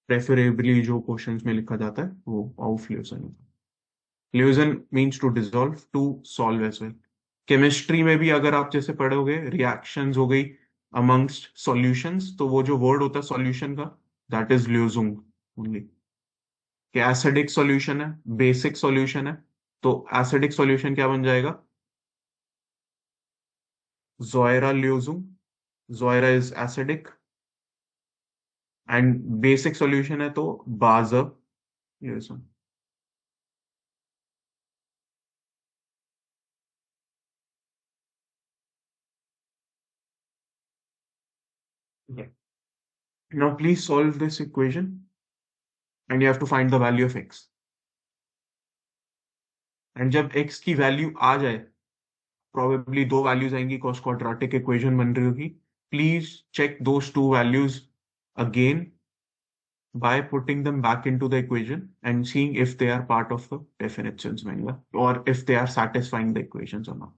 Preferably जो questions में लिखा जाता है वो ऑफ ल्यूसन होता है। ल्यूसन means to dissolve, to solve as well. Chemistry में भी अगर आप जैसे पढ़ोगे रिएक्शंस हो गई अमंगस्ट सॉल्यूशंस, तो वो जो वर्ड होता है सॉल्यूशन का, दैट इज ल्यूजुंग ओनली। कि एसिडिक सॉल्यूशन है, बेसिक सॉल्यूशन है, तो एसिडिक सॉल्यूशन क्या बन जाएगा? जोयरा ल्यूजुंग। जोयरा is acidic, and basic solution है तो बाजर ल्यूजुंग। Now please solve this equation and you have to find the value of x. And जब x की वैल्यू आ जाए, प्रोबेबली दो वैल्यूज आएंगी, कॉस क्वाड्रेटिक इक्वेशन बन रही होगी। Please check those two values again by putting them back into the equation and seeing if they are part of the definitions manual or if they are satisfying the equations or not.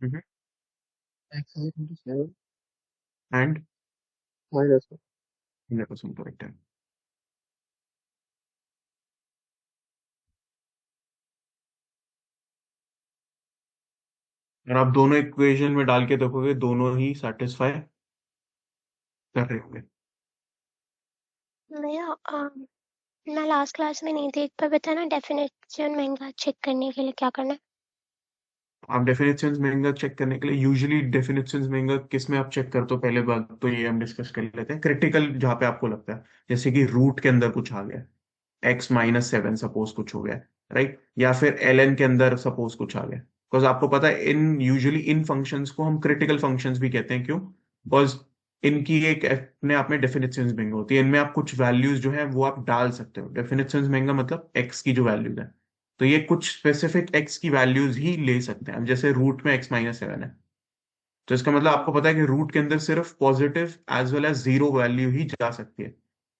Mhm. X is 27 And minus 1. 100% correct है। और आप दोनों equation में डाल के देखोगे, दोनों ही satisfy कर रहे होंगे। भैया मैं लास्ट क्लास में नहीं थी, एक बार बताना डेफिनेशन महंगा चेक करने के लिए क्या करना है। आप डेफिनेशंस महंगा चेक करने के लिए, यूजुअली डेफिनेशंस महंगा किस में आप चेक करते हो? पहले बात तो ये हम डिस्कस कर लेते हैं, क्रिटिकल जहां पे आपको लगता है, जैसे कि रूट के अंदर कुछ आ गया, x-7 सपोज कुछ हो गया, राइट? या फिर ln के अंदर सपोज कुछ आ गया। बिकॉज आपको पता है इन यूजुअली इन फंक्शंस को हम क्रिटिकल फंक्शंस भी कहते हैं। क्यों? बिकॉज इनकी एक अपने आप में डेफिनेशंस महंगा होती है, इनमें आप कुछ वैल्यूज जो है वो आप डाल सकते हो। डेफिनेशंस महंगा मतलब x की जो वैल्यूज है, तो ये कुछ स्पेसिफिक x की वैल्यूज ही ले सकते हैं। अब जैसे रूट में x-7 है, तो इसका मतलब आपको पता है कि रूट के अंदर सिर्फ positive as well as zero value ही जा सकती है।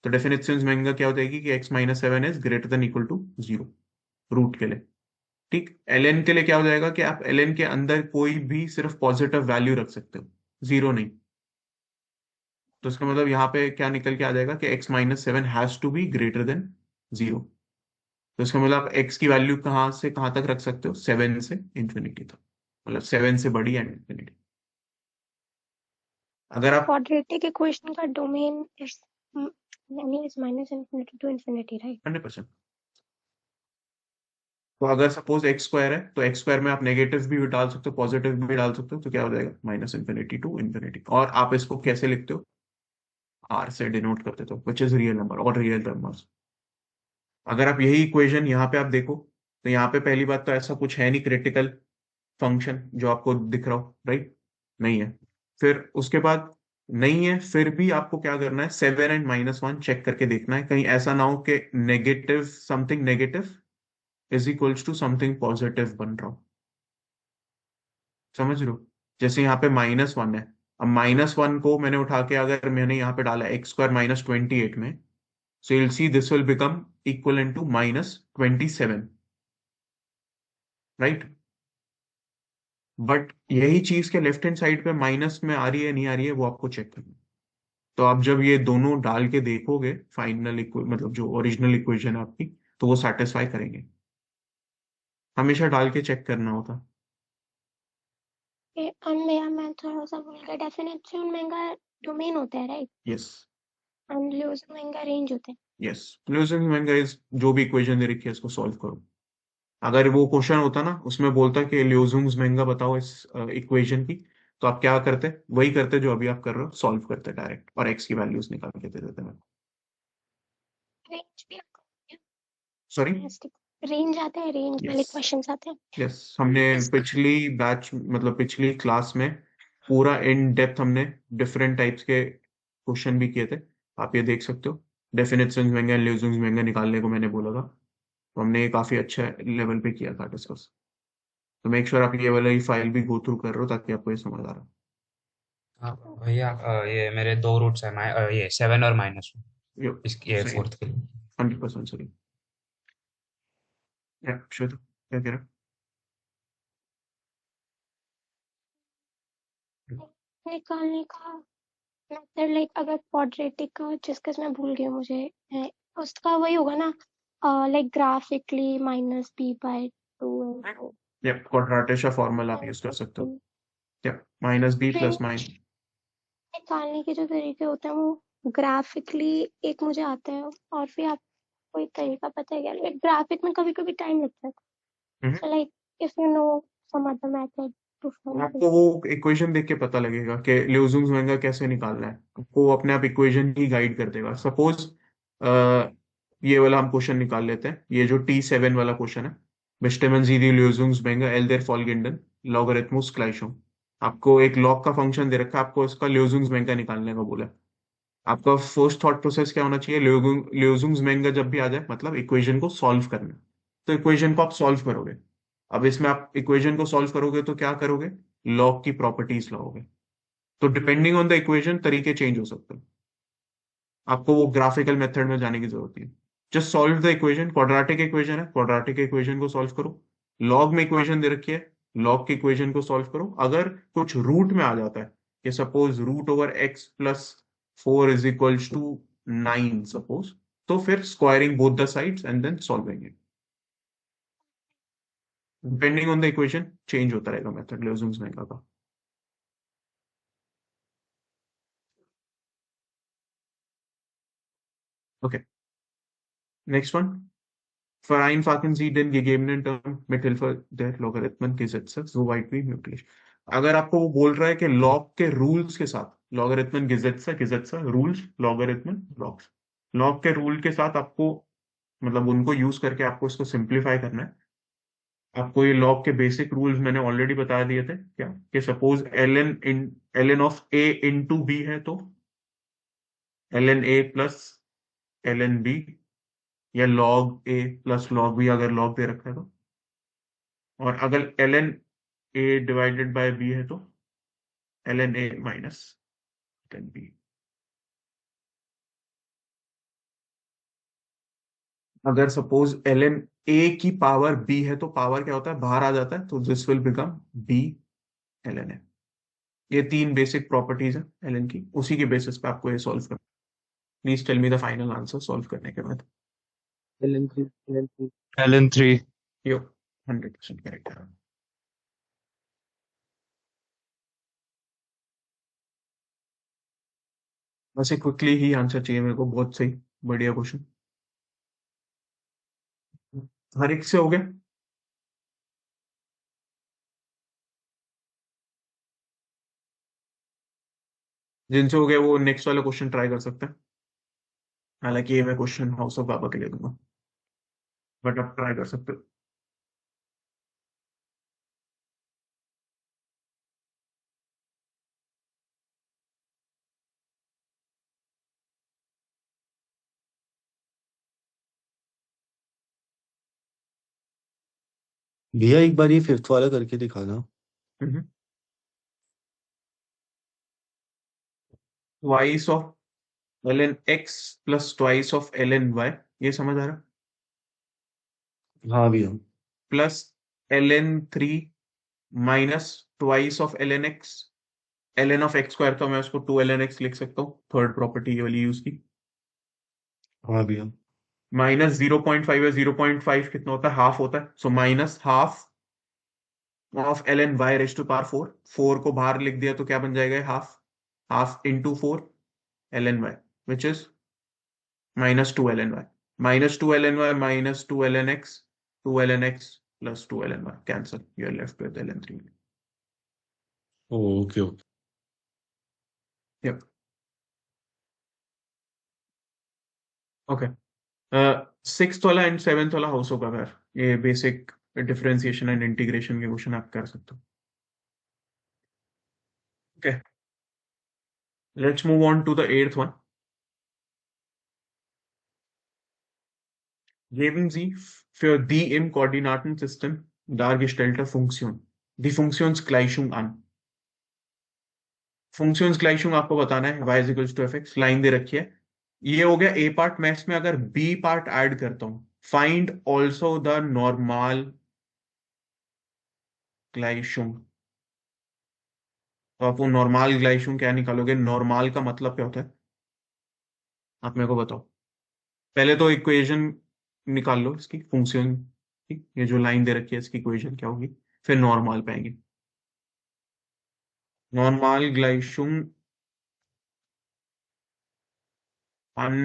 तो डेफिनेशन महंगा क्या हो जाएगी कि x-7 is greater than equal to zero root के लिए। ठीक, ln के लिए क्या हो जाएगा कि आप ln के अंदर कोई भी सिर्फ पॉजिटिव वैल्यू रख सकते हो, जीरो नहीं। तो इसका मतलब यहाँ पे क्या निकल के आ जाएगा कि x-7 has to be greater than zero. तो इसका मतलब आप x की वैल्यू कहाँ से कहाँ तक रख सकते हो? 7 से इंफिनिटी तक, मतलब 7 से बड़ी एंड इंफिनिटी। अगर आप क्वाड्रेटिक इक्वेशन का डोमेन इज यानी is minus infinity to infinity, right? 100%, तो अगर सपोज एक्स स्क्वायर है तो एक्स स्क्वायर में आप नेगेटिव भी डाल सकते हो, पॉजिटिव भी डाल सकते हो, तो क्या हो जाएगा? Minus infinity to infinity. और आप इसको कैसे लिखते हो? आर से डिनोट करते हो, विच इज रियल नंबर और रियल नंबर्स। अगर आप यही इक्वेशन यहाँ पे आप देखो, तो यहाँ पे पहली बात तो ऐसा कुछ है नहीं क्रिटिकल फंक्शन जो आपको दिख रहा हो, राइट? नहीं है। फिर उसके बाद नहीं है, फिर भी आपको क्या करना है? 7 एंड -1 चेक करके देखना है, कहीं ऐसा ना हो कि negative something negative is equals to something positive बन रहा हो। समझ रहे हो? जैसे यहाँ पे -1 है, अब -1 को मैंने उठा के अगर मैंने यहाँ पे डाला x² -28 में, so you'll see this will become equal to -27। Right. But यही चीज के लेफ्ट हैंड साइड पे माइनस में आ रही है नहीं आ रही है वो आपको चेक करना है। तो आप जब ये दोनों डाल के देखोगे फाइनल मतलब जो ओरिजिनल इक्वेशन है आपकी, तो वो सेटिस्फाई करेंगे। हमेशा डाल के चेक करना होता। और मेरा मैं थोड़ा सा भूल गया, डेफिनेशन महंगा डोमेन होता है राइट, यस। एंड लूज महंगा रेंज होता है। यस। लूजिंग महंगा इज जो भी इक्वेशन दे रखी है इसको सॉल्व करो। अगर वो क्वेश्चन होता ना उसमें बोलता कि ल्यूजुंग्स महंगा बताओ इस इक्वेशन की, तो आप क्या करते? वही करते जो अभी आप कर रहे हो, सॉल्व करते डायरेक्ट और एक्स की वैल्यूज निकाल के दे देते। मैं रेंज भी आपको सॉरी। रेंज आता है, रेंज वाले यस। क्वेश्चंस आते हैं। यस, हमने इस पिछली बैच मतलब पिछली क्लास में पूरा इन डेप्थ हमने डिफरेंट टाइप्स के क्वेश्चन भी किए थे। आप ये देख सकते हो। डेफिनेशंस महंगा, ल्यूजिंग्स महंगा निकालने को मैंने बोला था, तो हमने ये काफी अच्छा लेवल पे किया था डिस्कस। तो मेक श्योर आप ये वाला ही फाइल भी गो थ्रू कर रहे हो ताकि आपको ये समझ आ रहा हाँ भैया, ये मेरे दो रूट्स है, ये 7 और -1 हो। यो, इसकी, ये सही है। फोर्थ के लिए। 100% सही। या श्वेता क्या कह रहा निकालने का मेथड लाइक अगर क्वाड्रेटिक का जिसका मैं भूल गई हूँ मुझे, है, उसका वही होगा ना, like graphically minus b by 2 या क्वाड्रेटिक का फॉर्मूला आप यूज कर सकते हो। या माइनस बी रेंज प्लस माइन। निकालने के जो तरीके होते हैं वो ग्राफिकली एक मुझे आता है, और फिर आप कोई तरीका पता है क्या? लाइक ग्राफिक में कभी कभी टाइम लगता है, so like if you know some other method to find this. आपको वो इक्वेशन देख के पता लगेगा कि ल्यूजुंग महंगा कैसे निकालना है। आपको अपने आप इक्वेशन ही गाइड कर देगा। सपोज ये वाला हम क्वेश्चन निकाल लेते हैं, ये जो T7 वाला क्वेश्चन है। Bestemmen Sie die Lösungsmenge L der folgenden Logarithmus Gleichung। आपको एक लॉग का फंक्शन दे रखा है, आपको इसका ल्यूजुंग महंगा निकालने का बोला है। आपका फर्स्ट थॉट प्रोसेस क्या होना चाहिए? ल्यूजुंग महंगा जब भी आ जाए मतलब इक्वेशन को सॉल्व करना है। तो इक्वेशन को आप सॉल्व करोगे। अब इसमें आप इक्वेशन को सॉल्व करोगे तो क्या करोगे? लॉग की प्रॉपर्टीज लाओगे। तो डिपेंडिंग ऑन द इक्वेशन तरीके चेंज हो सकते हैं। आपको वो ग्राफिकल मेथड में जाने की जरूरत नहीं है। Just solve the equation. Quadratic equation है, क्वाड्रेटिक इक्वेशन को सॉल्व करो। लॉग में इक्वेशन दे रखी है, लॉग की इक्वेशन को सॉल्व करो। अगर कुछ रूट में आ जाता है कि suppose root over x plus 4 is equals to 9 suppose, तो फिर squaring both the sides and then solving it. Depending on the equation change होता रहेगा मेथड ल्यूजेंस मेथड का। Okay, next one. Vereinfachen Sie den gegebenen Term mithilfe der Logarithmengesetze soweit wie möglich। अगर आपको वो बोल रहा है कि लॉग के रूल्स के साथ, लॉगरिथमन गेजेट्स रूल्स, लॉगरिथमन लॉग्स, लॉग के रूल के साथ आपको मतलब उनको यूज करके आपको इसको सिंप्लीफाई करना है। आपको ये लॉग के बेसिक रूल्स मैंने ऑलरेडी बता दिए थे क्या, कि suppose L N of a into b है तो L N a plus L N b, या log a plus log b अगर लॉग दे रखा है तो। और अगर L N a divided by b है तो L N a minus L b. अगर सपोज एल एन ए की पावर बी है तो पावर क्या होता है? बाहर आ जाता है, तो this will become b L N a. ये तीन बेसिक प्रॉपर्टीज है एल एन की, उसी के बेसिस पे आपको ये सॉल्व करना। Please tell me the final answer solve करने के बाद। LN3 LN3 LN3। यो 100% करेक्ट है। वैसे क्विकली ही आंसर चाहिए मेरे को, बहुत सही, बढ़िया क्वेश्चन। हर एक से हो गया। जिनसे हो गया वो नेक्स्ट वाला क्वेश्चन ट्राई कर सकते हैं। हालांकि ये मैं क्वेश्चन हाउस ऑफ बाबा के लिए दूंगा, बट आप ट्राई कर सकते हो। भैया एक बार ये फिफ्थ वाला करके दिखाना। Twice of L N x plus twice of L N y, ये समझ आ रहा है? हाँ भैया। Plus ln3 minus twice of ln x, ln of x square, तो मैं उसको 2 ln x लिख सकता हूँ, थर्ड प्रॉपर्टी ये वाली यूज की। हाँ भैया। माइनस 0.5 है, 0.5 कितना होता है, हाफ होता है, so minus half of ln y raise to power 4, 4 को बाहर लिख दिया तो क्या बन जाएगा, half, half into 4 ln y, which is minus 2 ln y, minus 2 ln y minus 2 ln x, 2 ln x plus 2 ln y, cancel, you're left with ln3. Okay okay. Yep. Okay. Sixth वाला and seventh वाला हाउस होगा फिर, ये basic differentiation and integration के question आप कर सकते हो। Okay, let's move on to the eighth one. Geben Sie für die im Koordinatensystem dargestellte Funktion die Funktionsgleichung an. Funktionsgleichung आपको बताना है, y is equals to fx, line दे रखी है, ये हो गया ए पार्ट। मैं इसमें अगर बी पार्ट ऐड करता हूं, फाइंड ऑल्सो द नॉर्मल ग्लाइशुम, तो आप वो नॉर्मल ग्लाइशुम क्या निकालोगे, नॉर्मल का मतलब क्या होता है, आप मेरे को बताओ। पहले तो इक्वेशन निकाल लो इसकी फंक्शन की, ये जो लाइन दे रखी है इसकी इक्वेशन क्या होगी, फिर नॉर्मल पे आएंगे। नॉर्मल ग्लाइशुम अन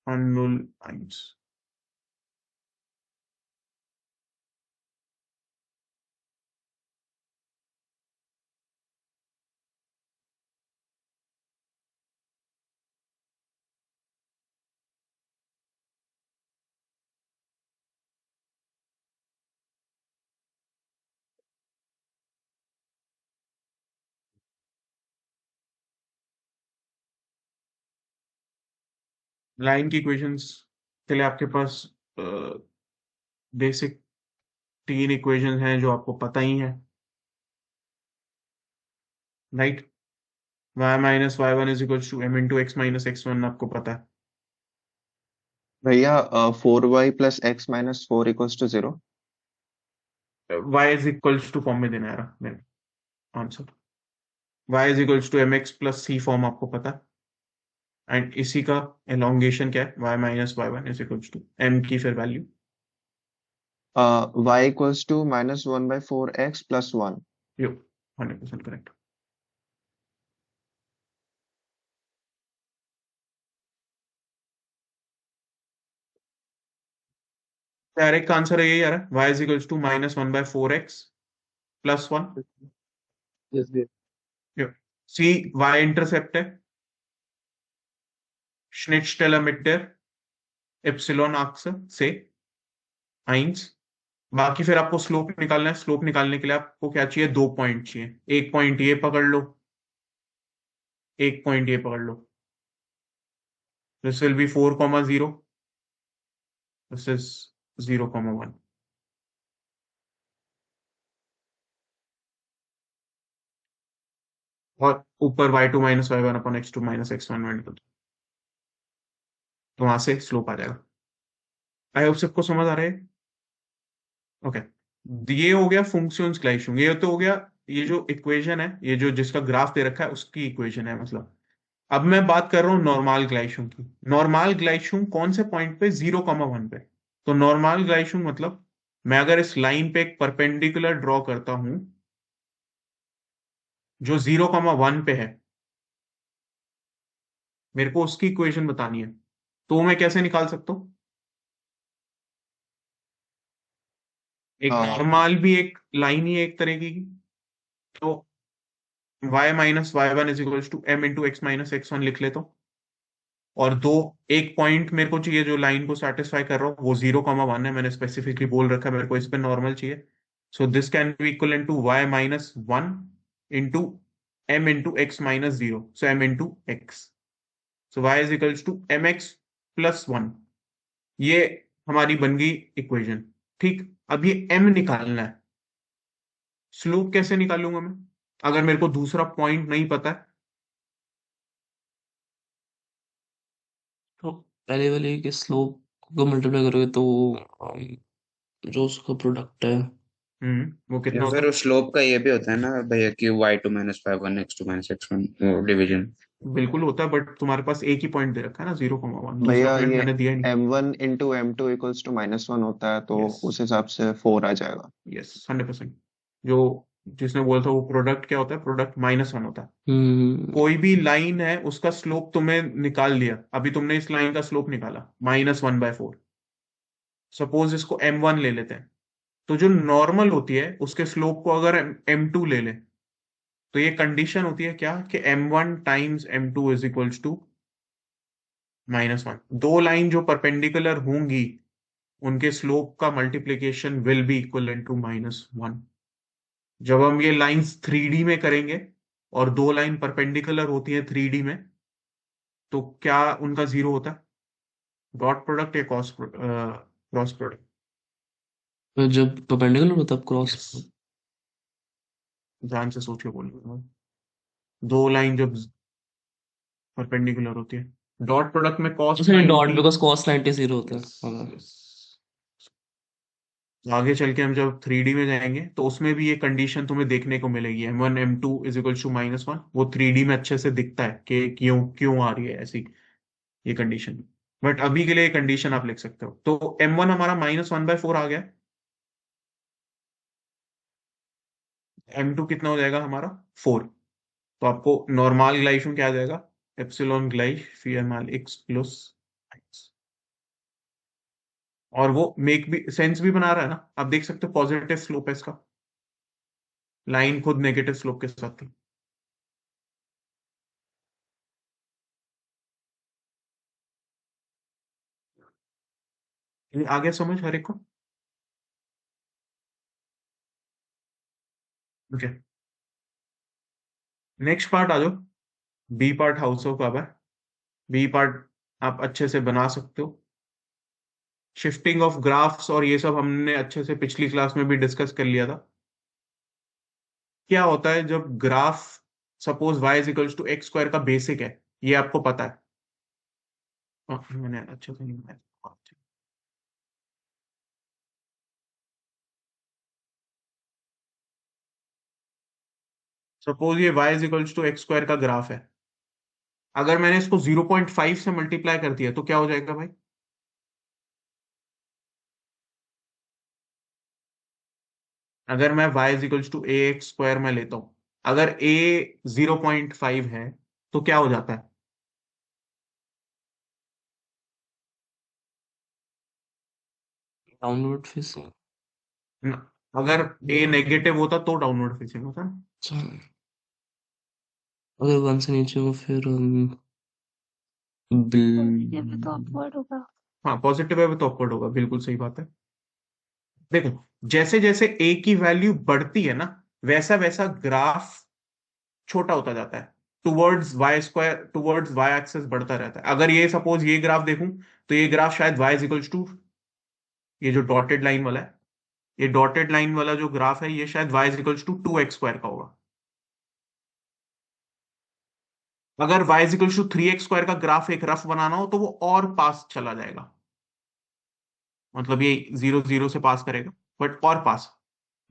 अननुल लाइन्स। लाइन की इक्वेशंस के लिए आपके पास बेसिक तीन इक्वेशंस हैं जो आपको पता ही है, right. y minus y one is equal to m into x minus x one आपको पता है। भैया 4y + x - 4 = 0। y is equals to form में देना है मेरे answer, y is equals to mx plus c form आपको पता है, एंड इसी का एलोंगेशन क्या है, y minus y one is equals to m की फिर value, y = -1/4x + 1। Yo 100% correct. Direct answer है यही आ रहा है, y is equals to -1/4x + 1, yes भैया। यो c y इंटरसेप्ट है, Schnittstelle mit der y-Achse से 1, बाकी फिर आपको स्लोप निकालना है, स्लोप निकालने के लिए आपको क्या चाहिए, 2 पॉइंट चाहिए, एक पॉइंट ये पकड़ लो, एक पॉइंट ये पकड़ लो, this will be 4,0, this is 0,1, और ऊपर y2 - y1 / x2 - x1 add कर दो, तो वहां से स्लोप आ जाएगा। आई होप सबको समझ आ रहा है। ओके, ये हो गया फंक्शंस ग्लाइशुम, ये तो हो गया, ये जो इक्वेशन है, ये जो जिसका ग्राफ दे रखा है उसकी इक्वेशन है मतलब। अब मैं बात कर रहा हूँ नॉर्मल ग्लाइशुम की। नॉर्मल ग्लाइशुम कौन से पॉइंट पे, 0,1 पे। तो नॉर्मल ग्लाइशुम मतलब मैं अगर इस लाइन पे एक परपेंडिकुलर ड्रॉ करता हूं जो 0,1 पे है, मेरे को उसकी इक्वेशन बतानी है, तो मैं कैसे निकाल सकता हूं, एक नॉर्मल भी एक लाइन ही है एक तरीके की, तो y - y1 = m into x minus x one लिख लेता हूं, और दो, एक पॉइंट मेरे को चाहिए जो लाइन को सेटिस्फाई कर रहा हूँ, वो 0,1 है, मैंने स्पेसिफिकली बोल रखा है, मेरे को इस पे नॉर्मल चाहिए, so this can be equal to y - 1 into m into x minus 0, so m into x, so y is equals to mx plus 1, ये हमारी बन गई इक्वेशन। ठीक, अब ये m निकालना है, स्लोप कैसे निकालूंगा मैं, अगर मेरे को दूसरा पॉइंट नहीं पता है, तो पहले वाले के स्लोप को मल्टीप्लाई करोगे तो जो उसका प्रोडक्ट है वो कितना या होता फिर है? उस स्लोप का ये भी होता है ना भैया कि y2 - 5 1 x2 - x1 डिवीजन। बिल्कुल होता है, बट तुम्हारे पास एक ही पॉइंट दे रखा है ना, 0,1, दूसरा भैया पॉइंट ये मैंने दिया ही नहीं। m1 × m2 इक्वल्स टू -1 होता है, तो यस, उस हिसाब से 4 आ जाएगा। यस, 100%। जो जिसने बोला था वो प्रोडक्ट क्या होता है, प्रोडक्ट -1 होता है। हम्म कोई भी लाइन है उसका स्लोप तुम्हें निकाल लिया, अभी तुमने इस लाइन का स्लोप निकाला -1/4। सपोज इसको m1 ले लेते हैं, तो जो नॉर्मल होती है उसके स्लोप को अगर m2 ले ले, तो ये कंडीशन होती है क्या कि m1 times m2 is equals to -1। दो लाइन जो परपेंडिकुलर होंगी उनके स्लोप का multiplication will be equal to -1। जब हम ये लाइंस 3D में करेंगे और दो लाइन परपेंडिकुलर होती है 3D में, तो क्या उनका जीरो होता है? डॉट प्रोडक्ट या क्रॉस प्रोडक्ट? तो जब परपेंडिकुलर होता है क्रॉस। यस, ध्यान से सोच के बोलिए। दो लाइन जब परपेंडिकुलर होती है, डॉट प्रोडक्ट में कॉस अच्छा, नहीं, डॉट 90। बिकॉज cos 90 0 होता यस, है। हाँ। यस। आगे चल के हम जब 3D में जाएंगे तो उसमें भी ये कंडीशन तुम्हें देखने को मिलेगी, m1 m2 is equal to -1। वो 3D में अच्छे से दिखता है कि क्यों क्यों आ रही है ऐसी ये कंडीशन। बट अभी के लिए ये कंडीशन आप लिख सकते हो, तो m1 हमारा -1/4 आ गया। m2 कितना हो जाएगा हमारा? 4। तो आपको नॉर्मलाइजेशन क्या आ जाएगा? Epsilon ग्लाइज fee M x plus. और वो मेक भी सेंस भी बना रहा है ना, आप देख सकते हो पॉजिटिव स्लोप है इसका, लाइन खुद नेगेटिव स्लोप के साथ थी। ये आ गया समझ हर एक को? ओके, नेक्स्ट पार्ट आ जाओ। बी पार्ट हाउस ऑफ अब है। बी पार्ट आप अच्छे से बना सकते हो। शिफ्टिंग ऑफ ग्राफ्स और ये सब हमने अच्छे से पिछली क्लास में भी डिस्कस कर लिया था। क्या होता है जब graph, suppose y is equals to x square का बेसिक है, ये आपको पता है। मैंने अच्छे से नहीं बनाया। सपोज ये y is equals to x square का ग्राफ है, अगर मैंने इसको 0.5 से मल्टीप्लाई कर दिया तो क्या हो जाएगा भाई? अगर मैं y is equals to a x square में लेता हूं, अगर a 0.5 है तो क्या हो जाता है? Downward facing. न- अगर a नेगेटिव होता तो डाउनवर्ड फेसिंग होता ना। अच्छा, अगर 1 से नीचे हो फिर पॉजिटिव है तो बिल अपवर्ड होगा। हाँ, पॉजिटिव है तो अपवर्ड होगा, बिल्कुल सही बात है। देखो, जैसे जैसे a की वैल्यू बढ़ती है ना, वैसा वैसा ग्राफ छोटा होता जाता है, towards y square, towards y axis बढ़ता रहता है। अगर ये सपोज ये ग्राफ देखूं, तो ये ग्राफ शायद y इज इक्वल्स टू, ये जो डॉटेड लाइन वाला है, ये डॉटेड लाइन वाला जो ग्राफ है, ये शायद y is equals to 2x² का होगा। अगर y is equals to 3x² का ग्राफ एक रफ बनाना हो तो वो और पास चला जाएगा, मतलब ये 0 0 से पास करेगा, बट और पास।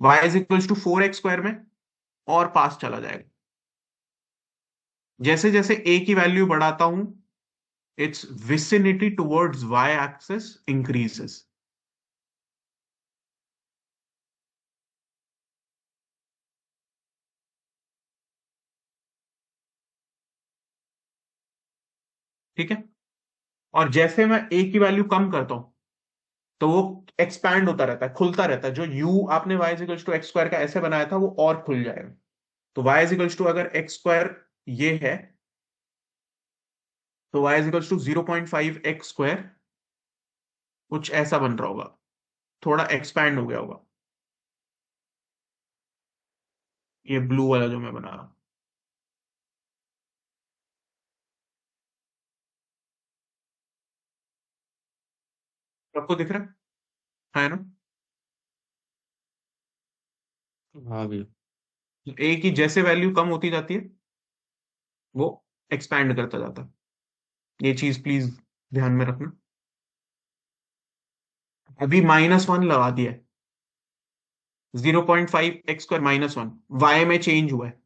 y is equals to 4x² में और पास चला जाएगा। जैसे जैसे a की वैल्यू बढ़ाता हूं, its vicinity towards y-axis increases। ठीक है? और जैसे मैं a की वैल्यू कम करता हूं, तो वो एक्सपैंड होता रहता है, खुलता रहता है। जो u आपने y equals to x square का ऐसे बनाया था वो और खुल जाएगा। तो y इक्वल्स टू अगर एक्स स्क्वायर ये है, तो y इक्वल्स टू 0.5x² कुछ ऐसा बन रहा होगा, थोड़ा एक्सपैंड हो गया होगा, ये ब्लू वाला जो मैं बना रहा हूं। आपको दिख रहा है ना? हाँ भी। a की जैसे वैल्यू कम होती जाती है वो एक्सपैंड करता जाता है। ये चीज प्लीज ध्यान में रखना। अभी -1 लगा दिया है, 0.5 x² -1, y में चेंज हुआ है,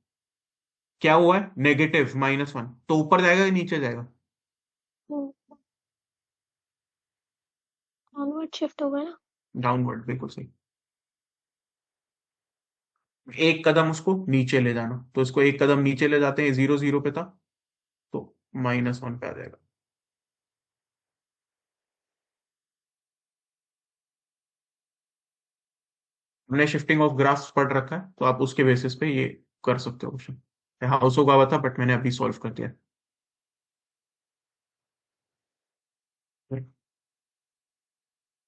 क्या हुआ है, -1, तो ऊपर जाएगा या नीचे जाएगा? डाउनवर्ड शिफ्ट होगा ना। डाउनवर्ड, बिल्कुल सही। एक कदम उसको नीचे ले जाना, तो इसको एक कदम नीचे ले जाते हैं, 0 0 पे था, तो -1 पे आ जाएगा। हमने शिफ्टिंग ऑफ ग्राफ्स पढ़ रखा है, तो आप उसके बेसिस पे ये कर सकते हो क्वेश्चन। हाउसो का हुआ था, बट मैंने अभी सॉल्व कर दिया।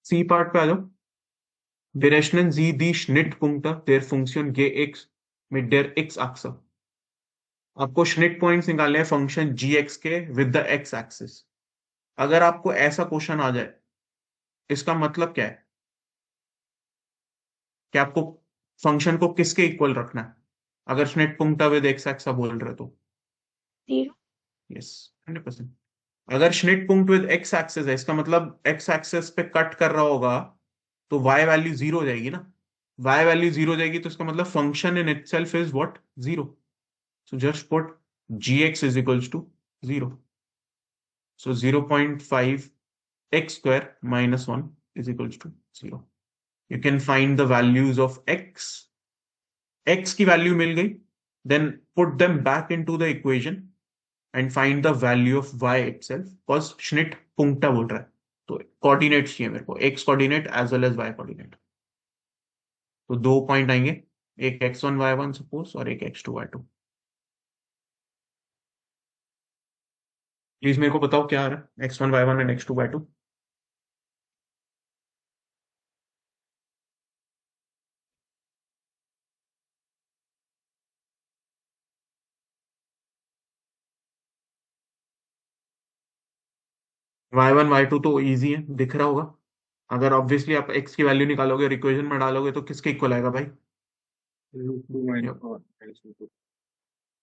सी पार्ट पे आ जाओ। Berechnen Sie die Schnittpunkte der Funktion gx mit der x-Achse। आपको schnitt पॉइंट्स निकालने हैं फंक्शन gx के विद द x एक्सिस। अगर आपको ऐसा क्वेश्चन आ जाए, इसका मतलब क्या है कि आपको फंक्शन को किसके इक्वल रखना है, अगर schnitt पुंक्ता विद x एक्सा बोल रहे तो? 0। यस, 100%। अगर schnitt पुंक्ट विद x एक्सिस है, इसका मतलब x एक्सिस पे कट कर रहा होगा, तो y वैल्यू 0 हो जाएगी ना। y वैल्यू 0 हो जाएगी, तो इसका मतलब function in itself is what, 0। So just put gx is equals to 0. So 0.5 x square minus 1 is equals to 0. You can find the values of x. X की value मिल गई, then put them back into the equation and find the value of y itself, because Schnitt पुंक्टा बोल रहा है, तो coordinates चाहिए मेरे को, x coordinate as well as y coordinate. तो 2 पॉइंट आएंगे, एक x1 y1 सपोज, और एक x2 y2। प्लीज मेरे को बताओ क्या आ रहा है, x1 y1 and x2 y2। y1 y2 तो इजी है, दिख रहा होगा। अगर ऑब्वियसली आप x की वैल्यू निकालोगे और इक्वेशन में डालोगे, तो किसके इक्वल आएगा भाई?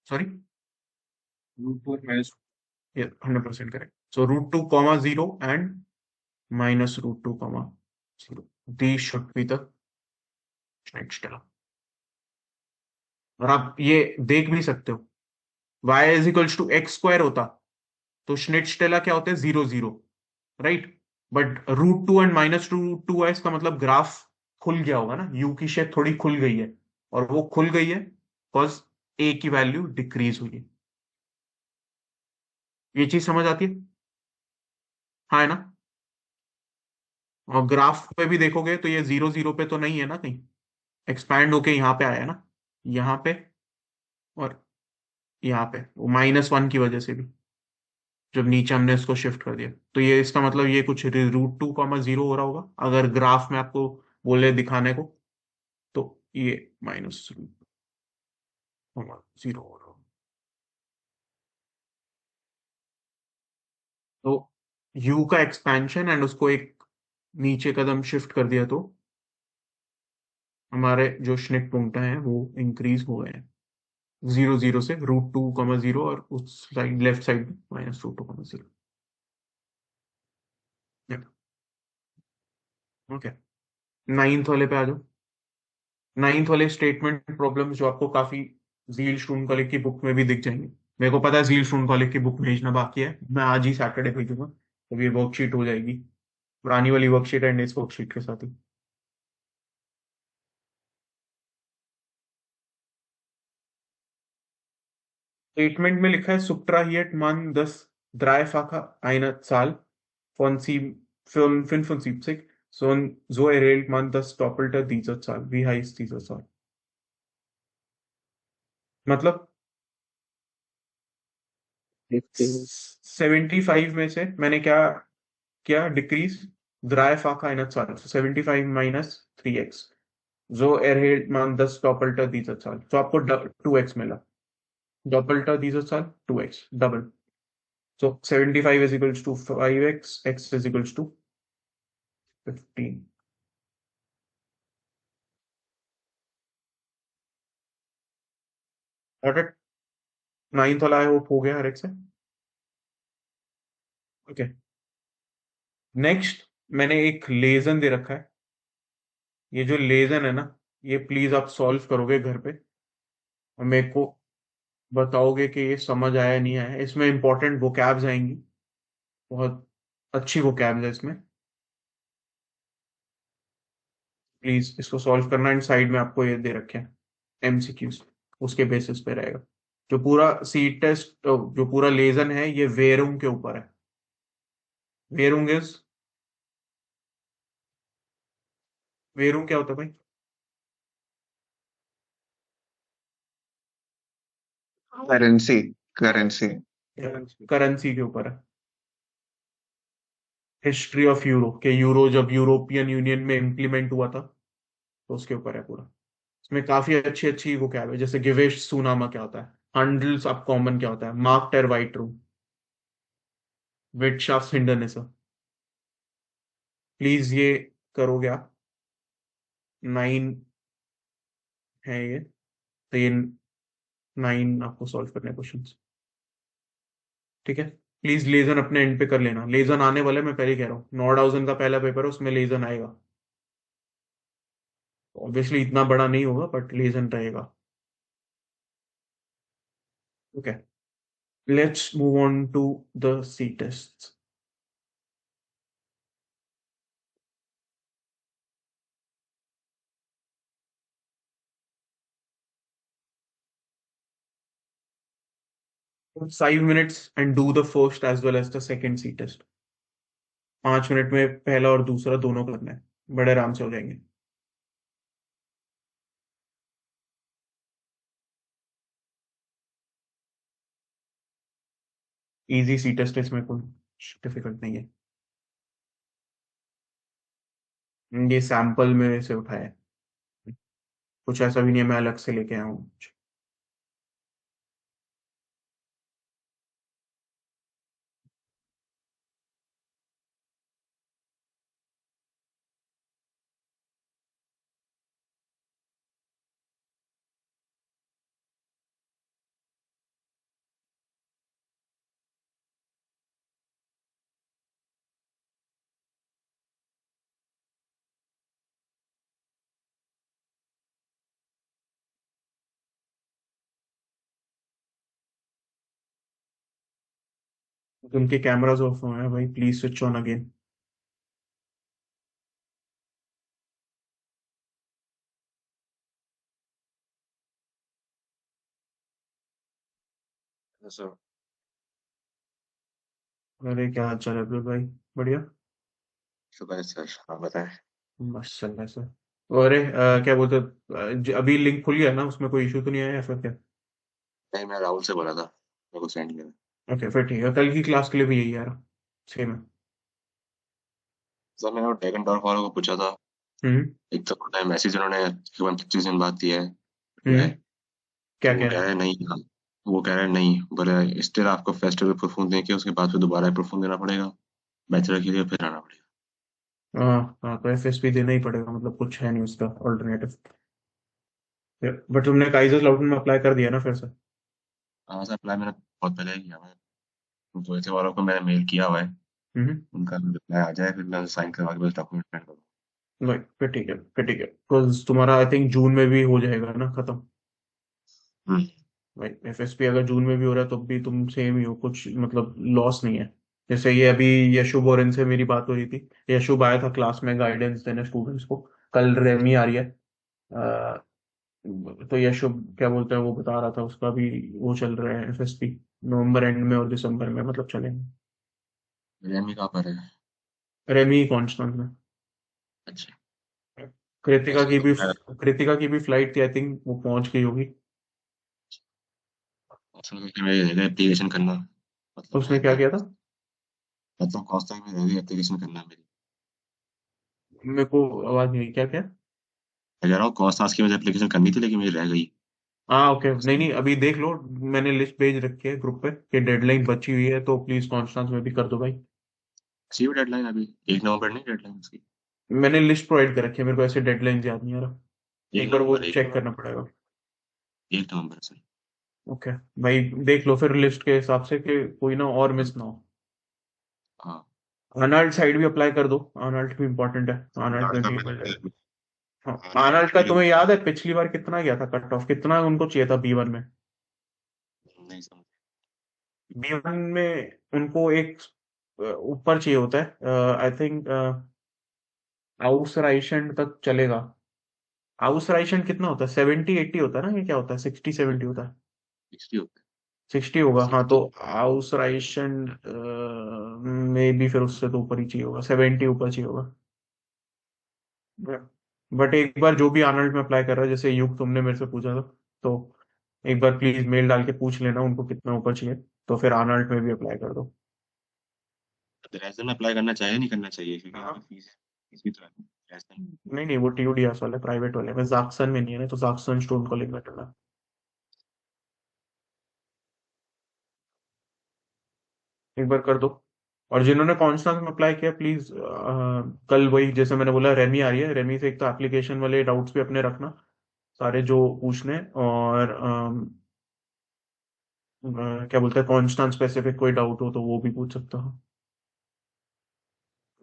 Sorry, 100% correct. So √2, 0 and -√2, 0, these should be the next step। और आप ये देख भी सकते हो, y is equals to x square होता, तो श्निटस्टेला क्या होता है, 0 0, राइट। बट √2 एंड -√2 है, इसका मतलब ग्राफ खुल गया होगा ना, यू की शेप थोड़ी खुल गई है, और वो खुल गई है बिकॉज ए की वैल्यू डिक्रीज हुई है। ये चीज समझ आती है? हाँ, है ना। और ग्राफ पे भी देखोगे तो ये 0 0 पे तो नहीं है ना, कहीं एक्सपैंड होके यहाँ पे आया है ना, यहाँ पे और यहाँ पे, वो -1 की वजह से भी, जब नीचे हमने इसको शिफ्ट कर दिया, तो ये इसका मतलब ये कुछ √2, 0 हो रहा होगा, अगर ग्राफ में आपको बोले दिखाने को, तो ये -0 हो रहा होगा। तो u का एक्सपेंशन एंड उसको एक नीचे कदम शिफ्ट कर दिया, तो हमारे जो श्निट पुंक्ट हैं वो इंक्रीज हो गए हैं, 0 0 से √2, 0, और उस side left side -√2, 0। Okay, ninth वाले पे आ जाओ। नाइन्थ वाले स्टेटमेंट प्रॉब्लम जो आपको काफी जील स्टूडेंट कॉलेज की बुक में भी दिख जाएंगे। मेरे को पता है जील स्टूडेंट कॉलेज की बुक भेजना बाकी है, मैं आज ही सैटरडे भेजूंगा, तो ये वर्कशीट हो जाएगी, पुरानी वाली वर्कशीट एंड इस वर्कशीट के साथ ही। स्टेटमेंट में लिखा है subtrahiert man das dreifache einer Zahl von 75, so erhält man das Doppelte dieser Zahl। Wie heißt diese Zahl? मतलब 75 में से मैंने क्या किया, decrease dreifache einer Zahl, 75 -3x, so erhält man das Doppelte dieser Zahl। तो आपको 2x मिला, Doppelte dieser Zahl 2x, double. So 75 is equals to 5x, x is equals to 15। Got it? Ninth वाला आई होप हो गया हर एक से। Okay, next मैंने एक लेजन दे रखा है। ये जो लेजन है ना, ये प्लीज आप सॉल्व करोगे घर पे और मेरे को बताओगे कि ये समझ आया नहीं आया। इसमें इंपॉर्टेंट वोकैब्स आएंगी, बहुत अच्छी वोकैब्स है इसमें। प्लीज इसको सॉल्व करना। एंड साइड में आपको ये दे रखे हैं एमसीक्यूज, उसके बेसिस पे रहेगा। जो पूरा सी टेस्ट, जो पूरा लेजन है, ये वेरुंग के ऊपर है। वेरुंग इज, वेरुंग क्या होता है भाई? Currency, currency. करेंसी के ऊपर है। हिस्ट्री ऑफ यूरो, के यूरो जब यूरोपियन यूनियन में इम्प्लीमेंट हुआ था, तो उसके ऊपर है पूरा। इसमें काफी अच्छी अच्छी वो क्या है, जैसे गिवेश सुनामा क्या होता है, हंडल्स ऑफ कॉमन क्या होता है, मार्क टर वाइट रूम, विटशाफ्ट हिंडरनेस। प्लीज ये करोगे आप। 9 है ये, तो ये 9 आपको सॉल्व करने क्वेश्चन। ठीक है। प्लीज लेजन अपने एंड पे कर लेना। लेजन आने वाला है, मैं पहले ही कह रहा हूँ। नॉर्ड का पहला पेपर है, उसमें लेजन आएगा। ऑब्वियसली इतना बड़ा नहीं होगा, बट लेजन रहेगा। Okay, let's move on to the C test. Five minutes and do the first as well as the second C test. 5 minute में पहला और दूसरा दोनों करना है, बड़े आराम से हो जाएंगे। इजी सी टेस्ट है, इसमें कोई डिफिकल्ट नहीं है। ये सैंपल में से उठाया है, कुछ ऐसा भी नहीं है मैं अलग से लेके आया हूँ। उनके कैमराज ऑफ हुए हैं भाई, please switch on again. Sir अरे क्या हाल चाल है अब्दुल भाई? बढ़िया। शुक्र है सर, आप बताएं। मस्त चल रहा है सर। अरे क्या बोलते अभी लिंक खुल गया ना, उसमें कोई इशू तो नहीं आया या फिर क्या? नहीं, मैं राहुल से बोला था, मेरे को सेंड किया। ओके फिर ठीक है, कल की क्लास के लिए भी यही यार, सेम है। सर मैंने वो ड्रैगन डॉर फॉलो को पूछा था। हम्म। एक तो उन्होंने मैसेज उन्होंने तकरीबन 25 दिन बाद दिया है हम्म। रिप्लाई। क्या तो वो कह कह रहे रहे हैं नहीं, वो कह रहे हैं नहीं, बोले स्टिल आपको फेस्टिवल परफॉर्म देके उसके बाद फिर दोबारा परफॉर्म देना पड़ेगा, बैचलर के लिए फिर आना पड़ेगा। हैं? हाँ तो एफएसपी देना ही पड़ेगा, मतलब कुछ है नहीं उसका ऑल्टरनेटिव। बट तुमने काइजर लाउटन में अप्लाई कर दिया ना फिर से? हाँ सर, अप्लाई मैंने बहुत पहले ही किया हुआ है, तो ऐसे वालों को मैंने मेल किया हुआ है। हम्म। उनका रिप्लाई आ जाए फिर मैं साइन करवा के बस डॉक्यूमेंट सेंड करूँ। भाई फिर ठीक है, फिर ठीक है, बिकॉज तुम्हारा आई थिंक जून में भी हो जाएगा ना खत्म। हम्म। भाई एफएसपी अगर जून में भी हो रहा है तो भी तुम सेम ही हो, कुछ मतलब लॉस नहीं है। जैसे ये अभी यशुभ और इनसे मेरी बात हो रही थी। यशुभ आया था क्लास में गाइडेंस देने स्टूडेंट्स को। कल रेमी आ रही है। अ, तो यशुभ क्या बोलते हैं, वो बता रहा था उसका भी वो चल रहा है एफएसपी, नवंबर एंड में और दिसंबर में मतलब चलेंगे। रेमी कहाँ पर है? रेमी कॉन्स्टेंट में। अच्छा। कृतिका ऐसे की तो भी, मैं कृतिका की भी फ्लाइट थी, आई थिंक वो पहुंच गई होगी। उसमें तो मेरे रहेगा एप्लीकेशन करना, मतलब उसने क्या रहेगी, किया था? मतलब कॉस्ट तक में रहेगी एप्लीकेशन करना मेरी। मेरे को आवाज नहीं आई, क्या क्या? मैं कह रहा हूँ कॉस्ट टास्क की मुझे एप्लीकेशन करनी थी लेकिन मेरी रह गई। हाँ ओके, नहीं नहीं अभी देख लो। मैंने लिस्ट भेज रखी है ग्रुप पे कि डेडलाइन बची हुई है, तो प्लीज कॉन्स्टेंस में भी कर दो भाई। सी डेडलाइन अभी 1 नवंबर नहीं डेडलाइन उसकी? मैंने लिस्ट प्रोवाइड कर रखी है, मेरे को ऐसे डेडलाइन याद नहीं आ रहा। एक एक बार वो नवंबर एक चेक करना पड़ेगा। 1 नवंबर सर। ओके भाई, देख लो फिर लिस्ट के हिसाब से कि कोई ना और मिस ना हो। हाँ। आर्नल्ड साइड भी अप्लाई कर दो, आर्नल्ड भी इम्पोर्टेंट है, आर्नल्ड आर्ट में का भी मैंने हाँ, आर्ट आर्नल्ड का की तुम्हें याद है पिछली बार कितना गया था कट ऑफ, कितना उनको चाहिए था B1 में? नहीं समझ। B1 में उनको एक ऊपर चाहिए होता है, आई थिंक आउस राइशन तक चलेगा। आउस राइशन कितना होता है, 70-80 होता है ना, ये क्या होता है, 60-70 होता है? 60 होता 60 होगा, है हाँ, तो 60। आउस राइशन में भी फिर उससे तो ऊपर ही चाहिए होगा, 70 ऊपर चाहिए होगा। बट एक बार जो भी आर्नल्ड में अप्लाई कर रहा है, जैसे युग तुमने मेरे से पूछा था, तो एक बार प्लीज मेल डाल के पूछ लेना उनको कितना ऊपर चाहिए, तो फिर आर्नल्ड में भी अप्लाई कर दो। ड्रेसडन में अप्लाई करना चाहिए नहीं करना चाहिए, क्योंकि हाँ, उनकी फीस भी तो है ड्रेसडन। नहीं नहीं, वो TUDS वाले प्राइवेट वाले में, जाक्सन में नहीं है ना, तो जाक्सन स्टोन कॉलेज में करना। एक बार कर दो। और जिन्होंने कॉन्स्टांस में अप्लाई किया प्लीज, कल वही जैसे मैंने बोला, रेमी आ रही है, रेमी से एक तो एप्लीकेशन वाले डाउट्स भी अपने रखना सारे जो पूछने, और क्या बोलते हैं, कॉन्स्टांस स्पेसिफिक कोई डाउट हो तो वो भी पूछ सकता हूँ,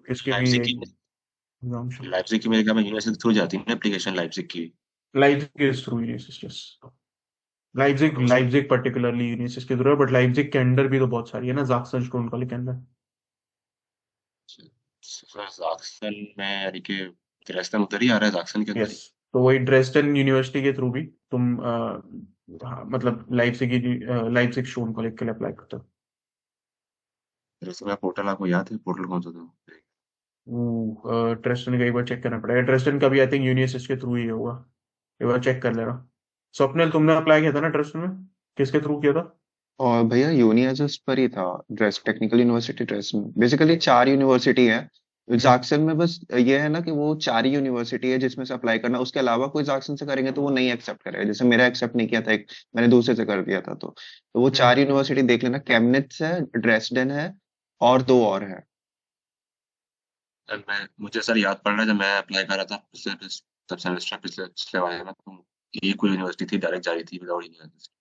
इसके भी लाइप्जिग की एग्जाम। लाइप्जिग की मेरे ख्याल में यूनिवर्सिटी थ्रू जाती है ना एप्लीकेशन लाइप्जिग की। Leipzig is through Unisys, Leipzig तो उसमें लाइप्जिग पर्टिकुलरली यूनिसिस की जरूरत है, बट लाइप्जिग के अंडर भी तो बहुत सारी है ना, जाक्सन स्टोन कॉलेज के अंदर। जाक्सन में यानी कि ड्रेसडन उधर ही आ रहा है जाक्सन के अंदर यस, ही। तो वही ड्रेसडन यूनिवर्सिटी के थ्रू भी तुम हाँ, मतलब लाइप्जिग स्टोन कॉलेज के लिए अप्लाई करते हो। फिर उसके बाद पोर्टल आपको याद है, पोर्टल कौन सा था? ड्रेसडन का एक बार चेक करना पड़ेगा, ड्रेसडन का भी आई थिंक यूनिसिस के थ्रू ही होगा, एक बार चेक कर लेना। स्वप्निल तुमने अप्लाई किया था ना ड्रेसडन में, किसके थ्रू किया था? और भैया यूनिएजस पर ही था, ड्रेस टेक्निकल यूनिवर्सिटी ड्रेस में। बेसिकली चार यूनिवर्सिटी है हम्म, जाक्सन में, बस ये है ना कि वो चार ही यूनिवर्सिटी है जिसमें से अप्लाई करना, उसके अलावा कोई जाक्सन से करेंगे तो वो नहीं एक्सेप्ट करेगा, जैसे मेरा एक्सेप्ट नहीं किया था एक, मैंने दूसरे से कर दिया था, तो वो हम्म, चार यूनिवर्सिटी देख लेना, केमनिट्स है, ड्रेसडेन है, और दो और है। मैं मुझे सर याद पड़ रहा है जब मैं अप्लाई कर रहा था तब सेमेस्टर पिछले पिछले वाले में, तो एक कोई यूनिवर्सिटी थी डायरेक्ट जा रही थी विदाउट यूनिवर्सिटी,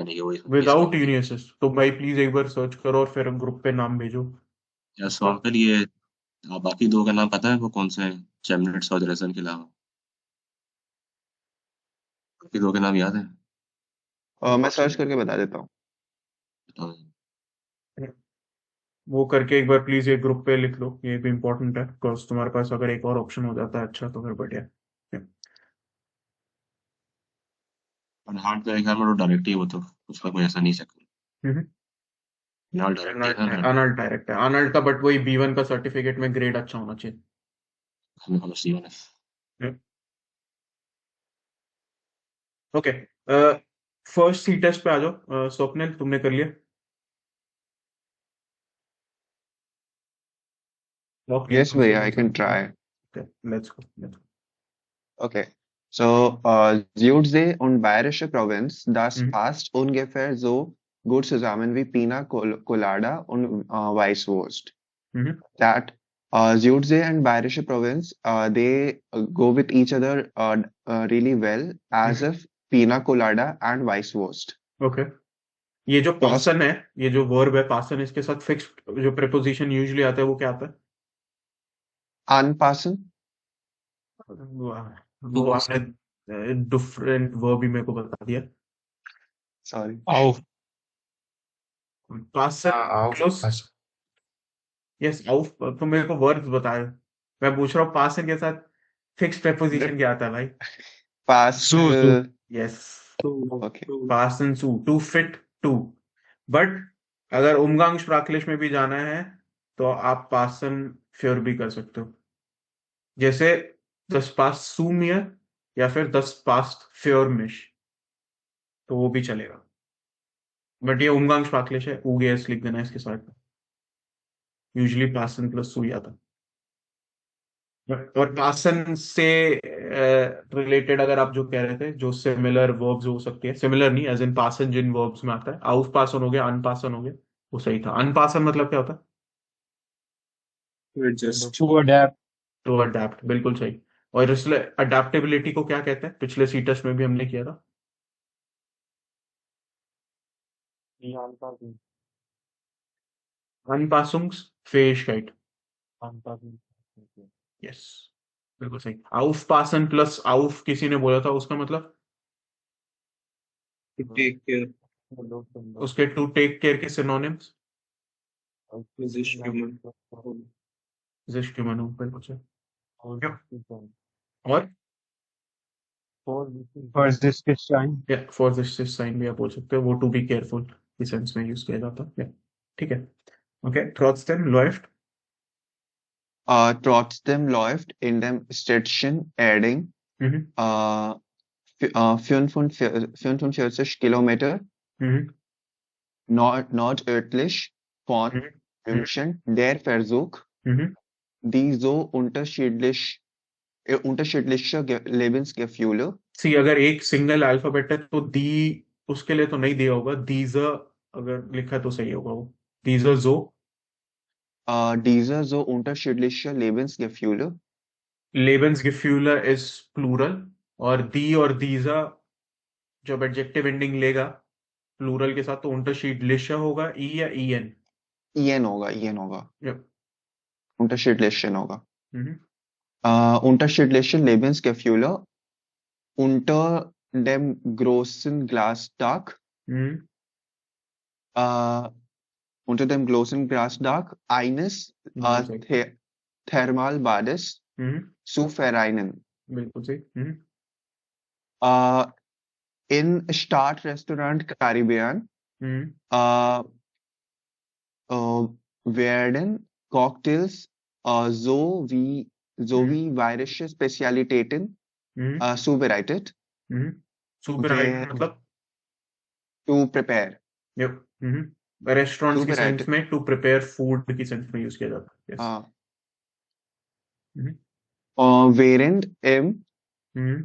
यानी कि वो इस विदाउट वाली थी। यूनिसिस तो भाई प्लीज एक बार सर्च करो और फिर ग्रुप पे नाम भेजो। या सॉन्ग के लिए बाकी दो का नाम पता है वो कौन से हैं? चैमनेट्स और रेजन के अलावा बाकी दो के नाम याद है? मैं सर्च करके बता देता हूँ। बताओ। वो करके एक बार प्लीज एक ग्रुप पे लिख लो, ये भी इंपॉर्टेंट है, बिकॉज तुम्हारे पास अगर एक और ऑप्शन हो जाता है अच्छा तो फिर बढ़िया है। और हार्ड मेरे ख्याल में वो डायरेक्ट ही वो तो उसका कोई ऐसा नहीं सकता। हम्म, फिलहाल डायरेक्ट ही है ना। आर्नल्ड डायरेक्ट है, आर्नल्ड का, बट वही B1 का सर्टिफिकेट में ग्रेड अच्छा होना चाहिए। हमें हमें सी है। ओके, फर्स्ट सी टेस्ट पे आ जाओ, स्वप्निल तुमने कर लिया? लॉक नहीं यस करो भैया, sir I sir. Can try. Okay, let's go let's Okay, so Südsee und Bayerische Provinz, das go. passt ungefähr so gut zusammen wie Pina Colada und Weißwurst. That Südsee and Bayerische Provinz, they go with each other really well, as if Pina Colada and Weißwurst. Okay, ये जो First, पासन है, ये जो verb है पासन, इसके साथ फिक्स्ड जो प्रीपोजिशन यूजुअली आता है वो क्या आता है? anpassen. वो आपने डिफरेंट वर्ब ही मेरे को बता दिया। Sorry. Auf. पासन क्लोज। बस यस, आउफ तो मेरे को वर्ब्स बताए, मैं पूछ रहा हूँ पासन के साथ फिक्स्ड प्रीपोजिशन क्या आता है भाई? Pass. Zu, zu. Yes, Okay. पासन सू, टू फिट टू। बट अगर उमगांग प्राकलिश में भी जाना है तो आप पासन फ्योर भी कर सकते हो, जैसे दस पास सूमियर या फिर दस पास फ्योर मिश, तो वो भी चलेगा। बट ये उमगांग प्राकलिश है, ऊगेस लिख देना इसके साथ, यूजुअली पासन प्लस सू आता है। और पासन से रिलेटेड अगर आप जो कह रहे थे, जो सिमिलर वर्ब्स हो सकती है, सिमिलर नहीं एज इन पासन जिन वर्ब्स में आता है, आउट पासन हो गया, अनपासन हो गया, वो सही था। अनपासन मतलब क्या होता है? To adapt. टू अडेप्ट, बिल्कुल सही। और इसलिए अडेप्टेबिलिटी को क्या कहते हैं, पिछले सी टेस्ट में भी हमने किया था? अनपासुंग्स फेähigkeit, यस, बिल्कुल सही। आउफ पासन प्लस आउफ किसी ने बोला था, उसका मतलब To take care. उसके टू टेक केयर के synonyms Posish human. Gist human बिल्कुल सही। और For this time. या फॉर दिस साइन भी आप बोल सकते हो, वो टू बी केयरफुल इस सेंस में यूज किया जाता है। ठीक है, okay. ट्रॉट्सडम läuft Trotzdem läuft in dem Städtchen Erding Mhm. 45 Kilometer Mhm. nordöstlich von Mhm. München. Der Versuch, Mhm. die so unterschiedliche Lebensgefühle सी अगर एक सिंगल अल्फाबेट है तो दी उसके लिए तो नहीं दिया होगा, दीज अगर लिखा तो सही होगा वो। दीज जो diese so unterschiedliche Lebensgefühle लेबेंसगेफ्यूलर इज प्लूरल, और दी और दीजा जब एडजेक्टिव एंडिंग लेगा प्लूरल के साथ तो unterschiedliche होगा, ई या ई एन। Ien होगा unterschiedliche होगा हम्म unterschiedliche Lebensgefühle unter dem großen Glasdach हम्म unter dem großen Glasdach eines बिल्कुल सही। Thermalbades हम्म zu vereinen. बिल्कुल सही। In Stadtrestaurant Caribbean hmm werden Cocktails sowie bayerische Spezialitäten zubereitet. Super Where मतलब to prepare. Restaurants की Zubereitet. Sense में to prepare food की sense में use किया जाता है। यस। Während im हम्म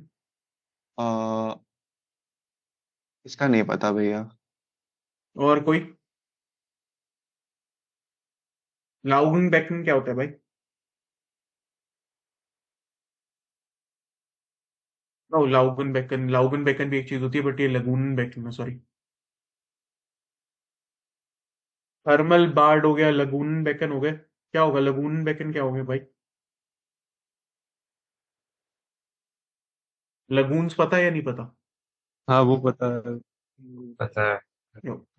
इसका नहीं पता भैया। और कोई लाउगन बैकन क्या होता है भाई? लाउगन बैकन भी एक चीज होती है, बट ये लगून बैकन है, सॉरी। थर्मल बार्ड हो गया, लगून बैकन हो गया, क्या होगा लगून बैकन क्या हो गया भाई? लगून्स पता है या नहीं पता? हाँ वो पता है। पता है।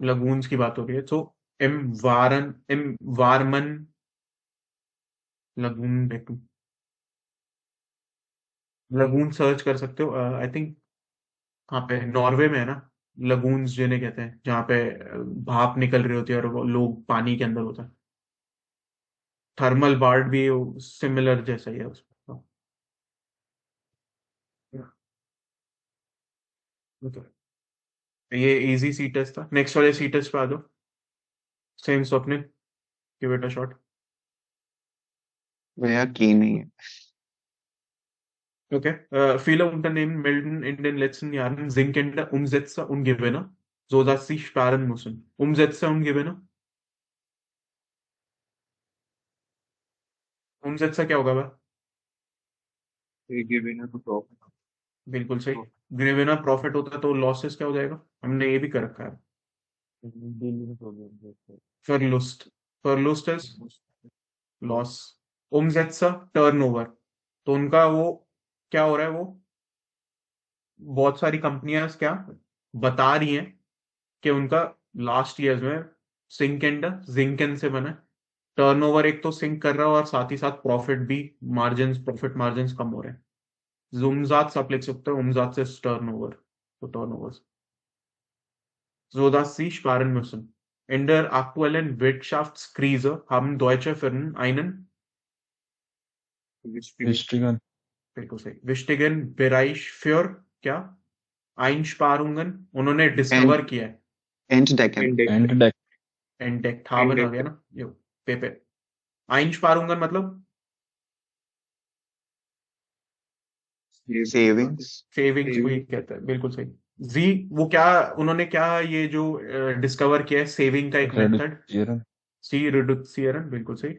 लगून्स की बात हो रही है, सो एम वारमन लगून बैकन। लगून सर्च कर सकते हो, आई थिंक कहाँ पे, नॉर्वे में है ना लगून्स जिन्हें कहते हैं, जहाँ पे भाप निकल रही होती है और वो लोग पानी के अंदर होता है। थर्मल बार्ड भी सिमिलर जैसा ही है उसमें। ये इजी सी टेस्ट था। नेक्स्ट वाले सी टेस्ट पे आ जाओ। Same Swapnil, give it a shot. भैया की नहीं है। Okay. Viele Unternehmen melden in den letzten Jahren sinkende Umsätze und Gewinne, so dass sie sparen müssen. Umsätze und Gewinne? Umsätze क्या होगा भाई? Given to profit. बिल्कुल सही। गिवन प्रॉफिट होता है तो लॉसेस क्या हो जाएगा? हमने ये भी कर रखा है। फरलुस्ट, फरलुस्ट इज लॉस। उमसेत्सा टर्नओवर, तो उनका वो क्या हो रहा है, वो बहुत सारी कंपनियां क्या बता रही हैं कि उनका लास्ट ईयर्स में सिंक एंड जिंकन से बना टर्नओवर एक तो सिंक कर रहा है और साथ ही साथ प्रॉफिट भी, प्रॉफिट मार्जिन कम हो रहे हैं। Umsatz आप लिख सकते हो, Umsatz ist Turnover, तो Turnovers. So dass sie sparen müssen. In der aktuellen Wirtschaftskrise haben deutsche Firmen einen हिस्ट्रीगन बिल्कुल सही wichtigen Bereich für क्या Einsparungen उन्होंने डिस्कवर किया है। Entdecken. एंड डेक एंडेक्ट हावन आ गया ना यो पेपे। Einsparungen मतलब Savings. सेविंग्स को ही कहता है, बिल्कुल सही। जी वो क्या उन्होंने क्या ये जो डिस्कवर किया है सेविंग का एक मेथड, रेडुसियरन सी रिडक्सियरन, बिल्कुल सही।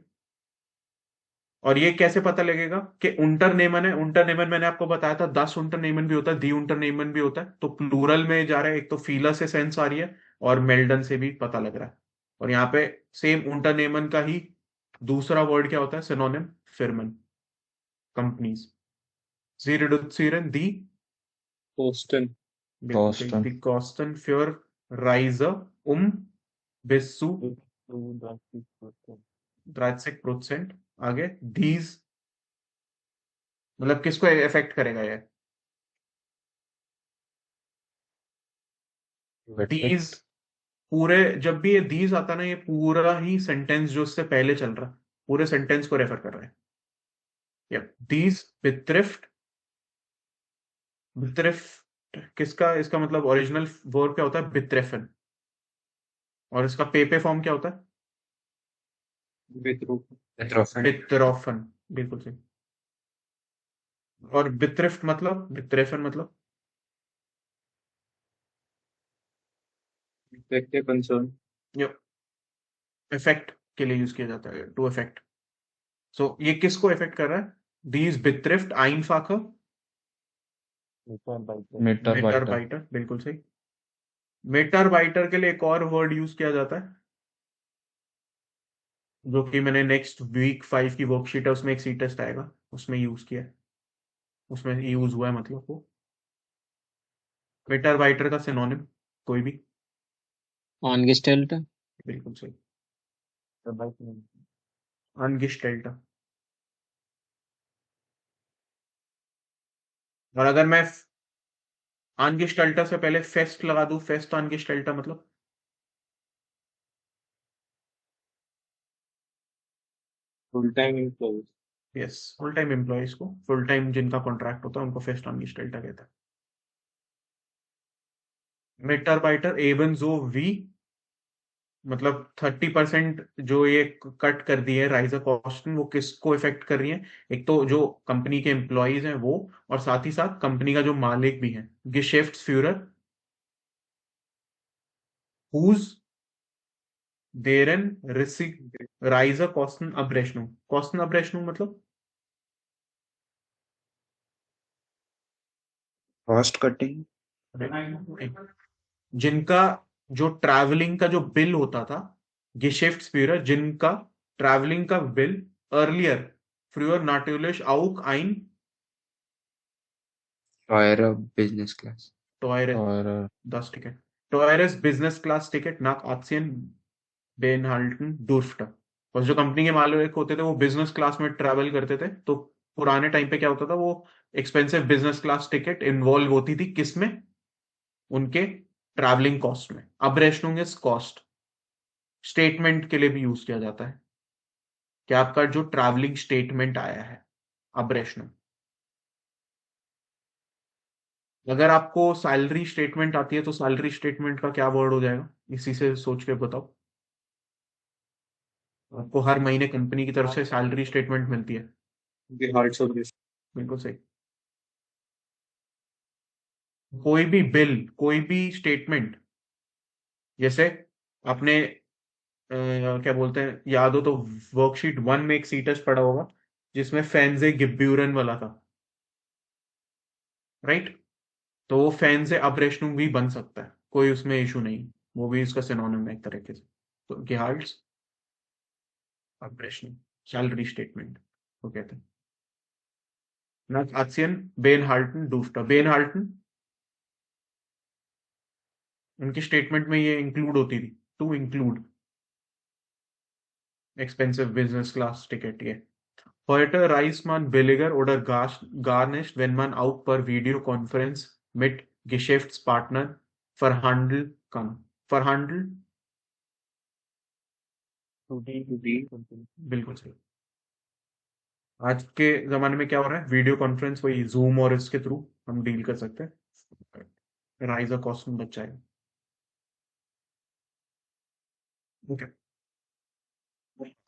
और ये कैसे पता लगेगा कि unternehmen है? unternehmen मैंने आपको बताया था 10 unternehmen भी होता है, दी unternehmen भी होता है, तो प्लूरल में जा रहा है। एक तो फीलर से सेंस आ रही है और मेल्डन से भी पता लग रहा है, और यहाँ पे सेम unternehmen का ही दूसरा वर्ड क्या होता है सिनोनिम? फिरमन, companies. Sie reduzieren die, Boston. बिल्कुल सही, Boston. die Kosten für Reise bis zu 30%। आगे these, मतलब किसको इफेक्ट करेगा ये? these, पूरे जब भी ये these आता ना, ये पूरा ही सेंटेंस जो उससे पहले चल रहा, पूरे सेंटेंस को रेफर कर रहा है। these betrifft, betrifft किसका, इसका मतलब ओरिजिनल वर्ब क्या होता है? betreffen, और इसका पे फॉर्म क्या होता है? betroffen, बिल्कुल सही। और betrifft मतलब, betreffen मतलब कंसर्न। इफेक्ट के लिए यूज किया जाता है, टू इफेक्ट। सो ये किसको इफेक्ट कर रहा है? These betrifft einfache Mitarbeiter. Mitarbeiter, बिल्कुल सही। Mitarbeiter के लिए एक और वर्ड यूज किया जाता है, जो कि मैंने नेक्स्ट वीक 5 की वर्कशीट है, उसमें एक सी टेस्ट आएगा, उसमें यूज किया है, उसमें यूज हुआ है, मतलब वो Mitarbeiter का सिनोनिम कोई भी? Angestellte. बिल्कुल सही, Angestellter। और अगर मैं Angestellter से पहले फेस्ट लगा दूं, फेस्ट Angestellter मतलब full time employee. Yes, full time employees को, फुल टाइम जिनका कॉन्ट्रैक्ट होता है उनको फेस्ट Angestellter कहता है। मिटारबाइटर एवंसो वी, मतलब 30% जो ये कट कर दी है राइजर कॉस्ट, वो किसको इफेक्ट कर रही है? एक तो जो कंपनी के एम्प्लॉयज हैं वो, और साथ ही साथ कंपनी का जो मालिक भी है, Geschäftsführer, whose deren Reiser Kostenabrechnung, Kostenabrechnung मतलब कॉस्ट कटिंग। जिनका जो ट्रैवलिंग का जो बिल होता था, Geschäftsführer, जिनका ट्रैवलिंग का बिल अर्लियर फ्रूअर natürlich auch ein Teurer Business Class. teure, और 10 ticket, teures business class ticket nach Aktien beinhalten durfte। और जो कंपनी के मालिक होते थे वो बिजनेस क्लास में ट्रैवल करते थे, तो पुराने टाइम पे क्या होता था, वो expensive business class ticket involve होती थी किसमें? उनके ट्रैवलिंग कॉस्ट में। Abrechnung is कॉस्ट, स्टेटमेंट के लिए भी यूज किया जाता है कि आपका जो ट्रैवलिंग स्टेटमेंट आया है, Abrechnung। अगर आपको सैलरी स्टेटमेंट आती है तो सैलरी स्टेटमेंट का क्या वर्ड हो जाएगा? इसी से सोच के बताओ। आपको हर महीने कंपनी की तरफ से सैलरी स्टेटमेंट मिलती है, बिल्कुल सही। कोई भी बिल, कोई भी स्टेटमेंट, जैसे आपने क्या बोलते हैं, याद हो तो वर्कशीट 1 में एक सी टेस्ट पड़ा होगा जिसमें फैंजे गिब्यूरन वाला था, राइट? तो वो फैंजे Abrechnung भी बन सकता है, कोई उसमें इशू नहीं, वो भी इसका सिनोनिम है एक तरीके से। तो Gehalts Abrechnung, सैलरी स्टेटमेंट वो कहते हैं। Nach Aktien beinhalten durfte, beinhalten उनकी स्टेटमेंट में ये इंक्लूड होती थी, to include expensive business class ticket. ये Heute reist man billiger oder gar nicht, wenn man auch per Videokonferenz mit Geschäftspartnern verhandeln kann। Verhandeln, बिल्कुल सही। आज के जमाने में क्या हो रहा है, वीडियो कॉन्फ्रेंस, वही जूम और इसके थ्रू हम डील कर सकते हैं, राइजर कॉस्ट में बच जाएगा। ओके,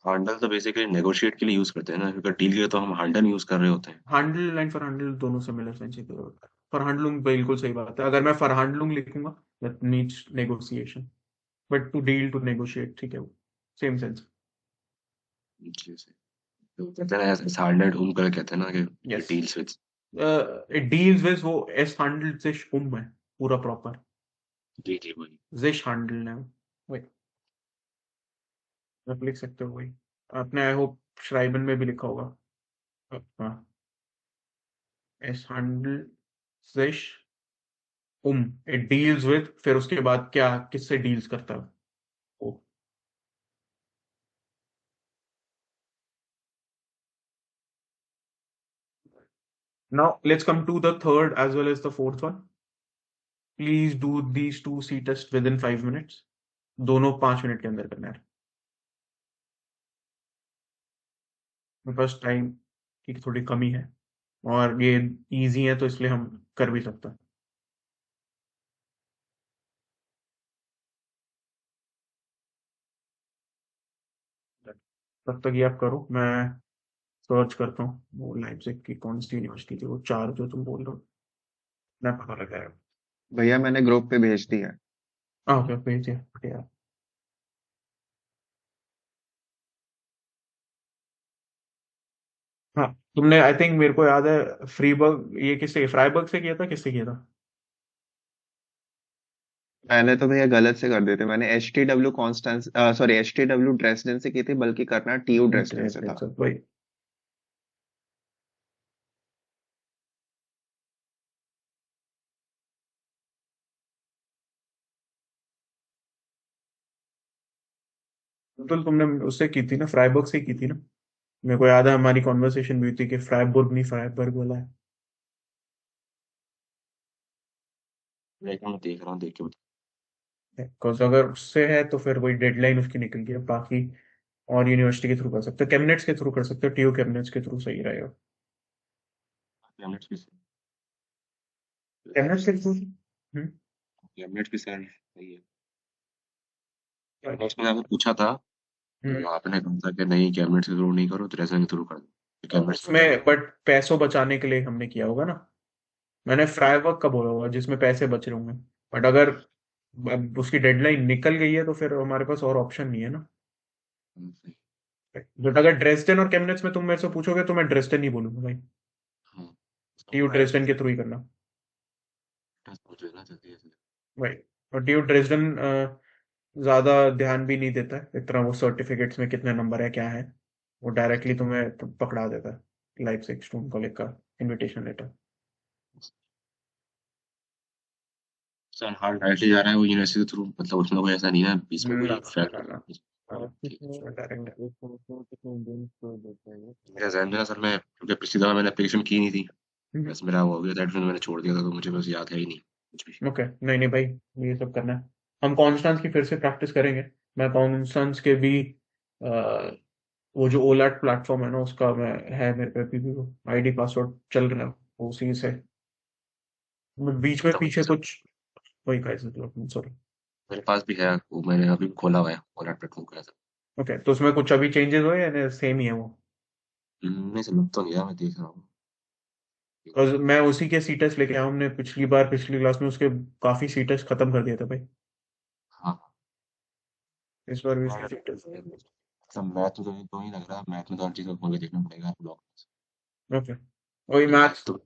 हैंडल तो बेसिकली नेगोशिएट के लिए यूज करते हैं ना, क्योंकि डील के लिए तो हम हैंडल यूज कर रहे होते हैं। हैंडल एंड फॉरहैंडल दोनों सिमिलर सेंस होता है। फॉरहैंडलुंग बिल्कुल सही बात है, अगर मैं फॉरहैंडलुंग लिखूंगा that needs negotiation, but to deal to negotiate, ठीक है, वो सेम सेंस। जी जी। तो कहते हैं ना हैंडल्ड उम कर कहते हैं ना कि yes, deals with. It deals with, वो एस हैंडल से है पूरा प्रॉपर, जी जी वही। जिश हैंडल है, वही आप लिख सकते हो वही। आपने आई होप श्राइबन में भी लिखा होगा। हाँ, एस हैंडल सिश इट डील्स विद, फिर उसके बाद क्या किससे डील्स करता है वो। Now let's come to the third as well as the fourth one. Please do these two C tests within 5 minutes. दोनों 5 मिनट के अंदर करना है। मेरे पास टाइम की थोड़ी कमी है और ये इजी है तो इसलिए हम कर भी सकते हैं। तब तक ये आप करो, मैं सर्च करता हूँ वो लाइप्जिग की कौन सी यूनिवर्सिटी थी, वो चार जो तुम बोल रहे हो, मैं पता लगाया। भैया मैंने ग्रुप पे भेज दिया है। हाँ ओके, भेजिए बढ़िया। हाँ, तुमने आई थिंक मेरे को याद है फ्रीबर्ग, ये किससे फ्राइबर्ग से किया था, किससे किया था? मैंने तो भैया गलत से कर देते, मैंने HTW Constance sorry HTW Dresden से की थी, बल्कि करना TU ड्रेसडेन से था। वही। तो तुमने उससे की थी ना, फ्राइबर्ग से की थी ना? मेरे को याद है हमारी कॉन्वर्सेशन भी हुई थी कि फ्राइबुर्ग नहीं फ्राइबर्ग बोला है। मैं देख रहा हूँ, देख के बता। बिकॉज अगर उससे है तो फिर वही डेडलाइन उसकी निकल गई है। बाकी और यूनिवर्सिटी के थ्रू कर सकते हो, कैबिनेट्स के थ्रू कर सकते हो, टीयू कैबिनेट्स के थ्रू सही रहेगा। कैबिनेट्स भी कैबिनेट्स के थ्रू। कैबिनेट्स भी सही है। कैबिनेट्स में आपने पूछा था तो आपने कहा था कि नहीं कैबिनेट के थ्रू नहीं करो, ड्रेसडेन के थ्रू कर दो। कैबिनेट्स उसमें बट पैसों बचाने के लिए हमने किया होगा ना। मैंने फ्राइबर्ग का बोला होगा जिसमें पैसे बच रहे होंगे। बट अगर अब उसकी डेडलाइन निकल गई है तो फिर हमारे पास और ऑप्शन नहीं है ना। बट अगर ड्रेसडेन और कैबिनेट्स में तुम मेरे से पूछोगे तो मैं ड्रेसडेन ही बोलूंगा भाई। हाँ, टीयू ड्रेसडेन के थ्रू ही करना भाई। और टीयू ड्रेसडेन ज्यादा ध्यान भी नहीं देता है इतना, वो सर्टिफिकेट्स में कितने नंबर है क्या है, वो डायरेक्टली तुम्हें पकड़ा देता है लाइफ से स्टूडेंट कॉलेज का invitation letter. Sir hard directly जा रहा है वो यूनिवर्सिटी के थ्रू, मतलब उसमें कोई ऐसा नहीं है बीच में कोई ना फैक्ट। ना ना, डायरेक्ट। मेरा जहन में ना सर, मैं क्योंकि पिछली दफा मैंने एप्लीकेशन की नहीं थी, बस मेरा वो हो गया था एडमिशन, मैंने छोड़ दिया था, तो मुझे बस याद है ही नहीं कुछ भी। ओके, नहीं नहीं भाई, ये सब करना है। हम कॉन्स्टेंस की फिर से प्रैक्टिस करेंगे। मैं कॉन्स्टेंस के भी वो जो ओलैट प्लेटफॉर्म है ना उसका मैं है मेरे पे अभी भी वो आईडी पासवर्ड चल रहा है, वो उसी से मैं बीच में तो पीछे कुछ वही का सॉरी। मेरे पास भी है वो, मैंने अभी खोला हुआ है ओला प्लेटफॉर्म का ऐसा। ओके, तो उसमें कुछ अभी चेंजेस हुए या सेम ही है वो? नहीं सर, लग तो नहीं रहा, मैं देख रहा हूँ। Because मैं उसी के सी टेस्ट लेके आया हूँ, हमने पिछली बार पिछली क्लास में उसके काफी सी टेस्ट खत्म कर दिया था भाई। हाँ इस बार भी हाँ, उसके सी टेस्ट। सर मैथ तो नहीं लग रहा, मैथ में तो हर चीज को खोल के देखना पड़ेगा ब्लॉक। ओके, वही मैथ्स तो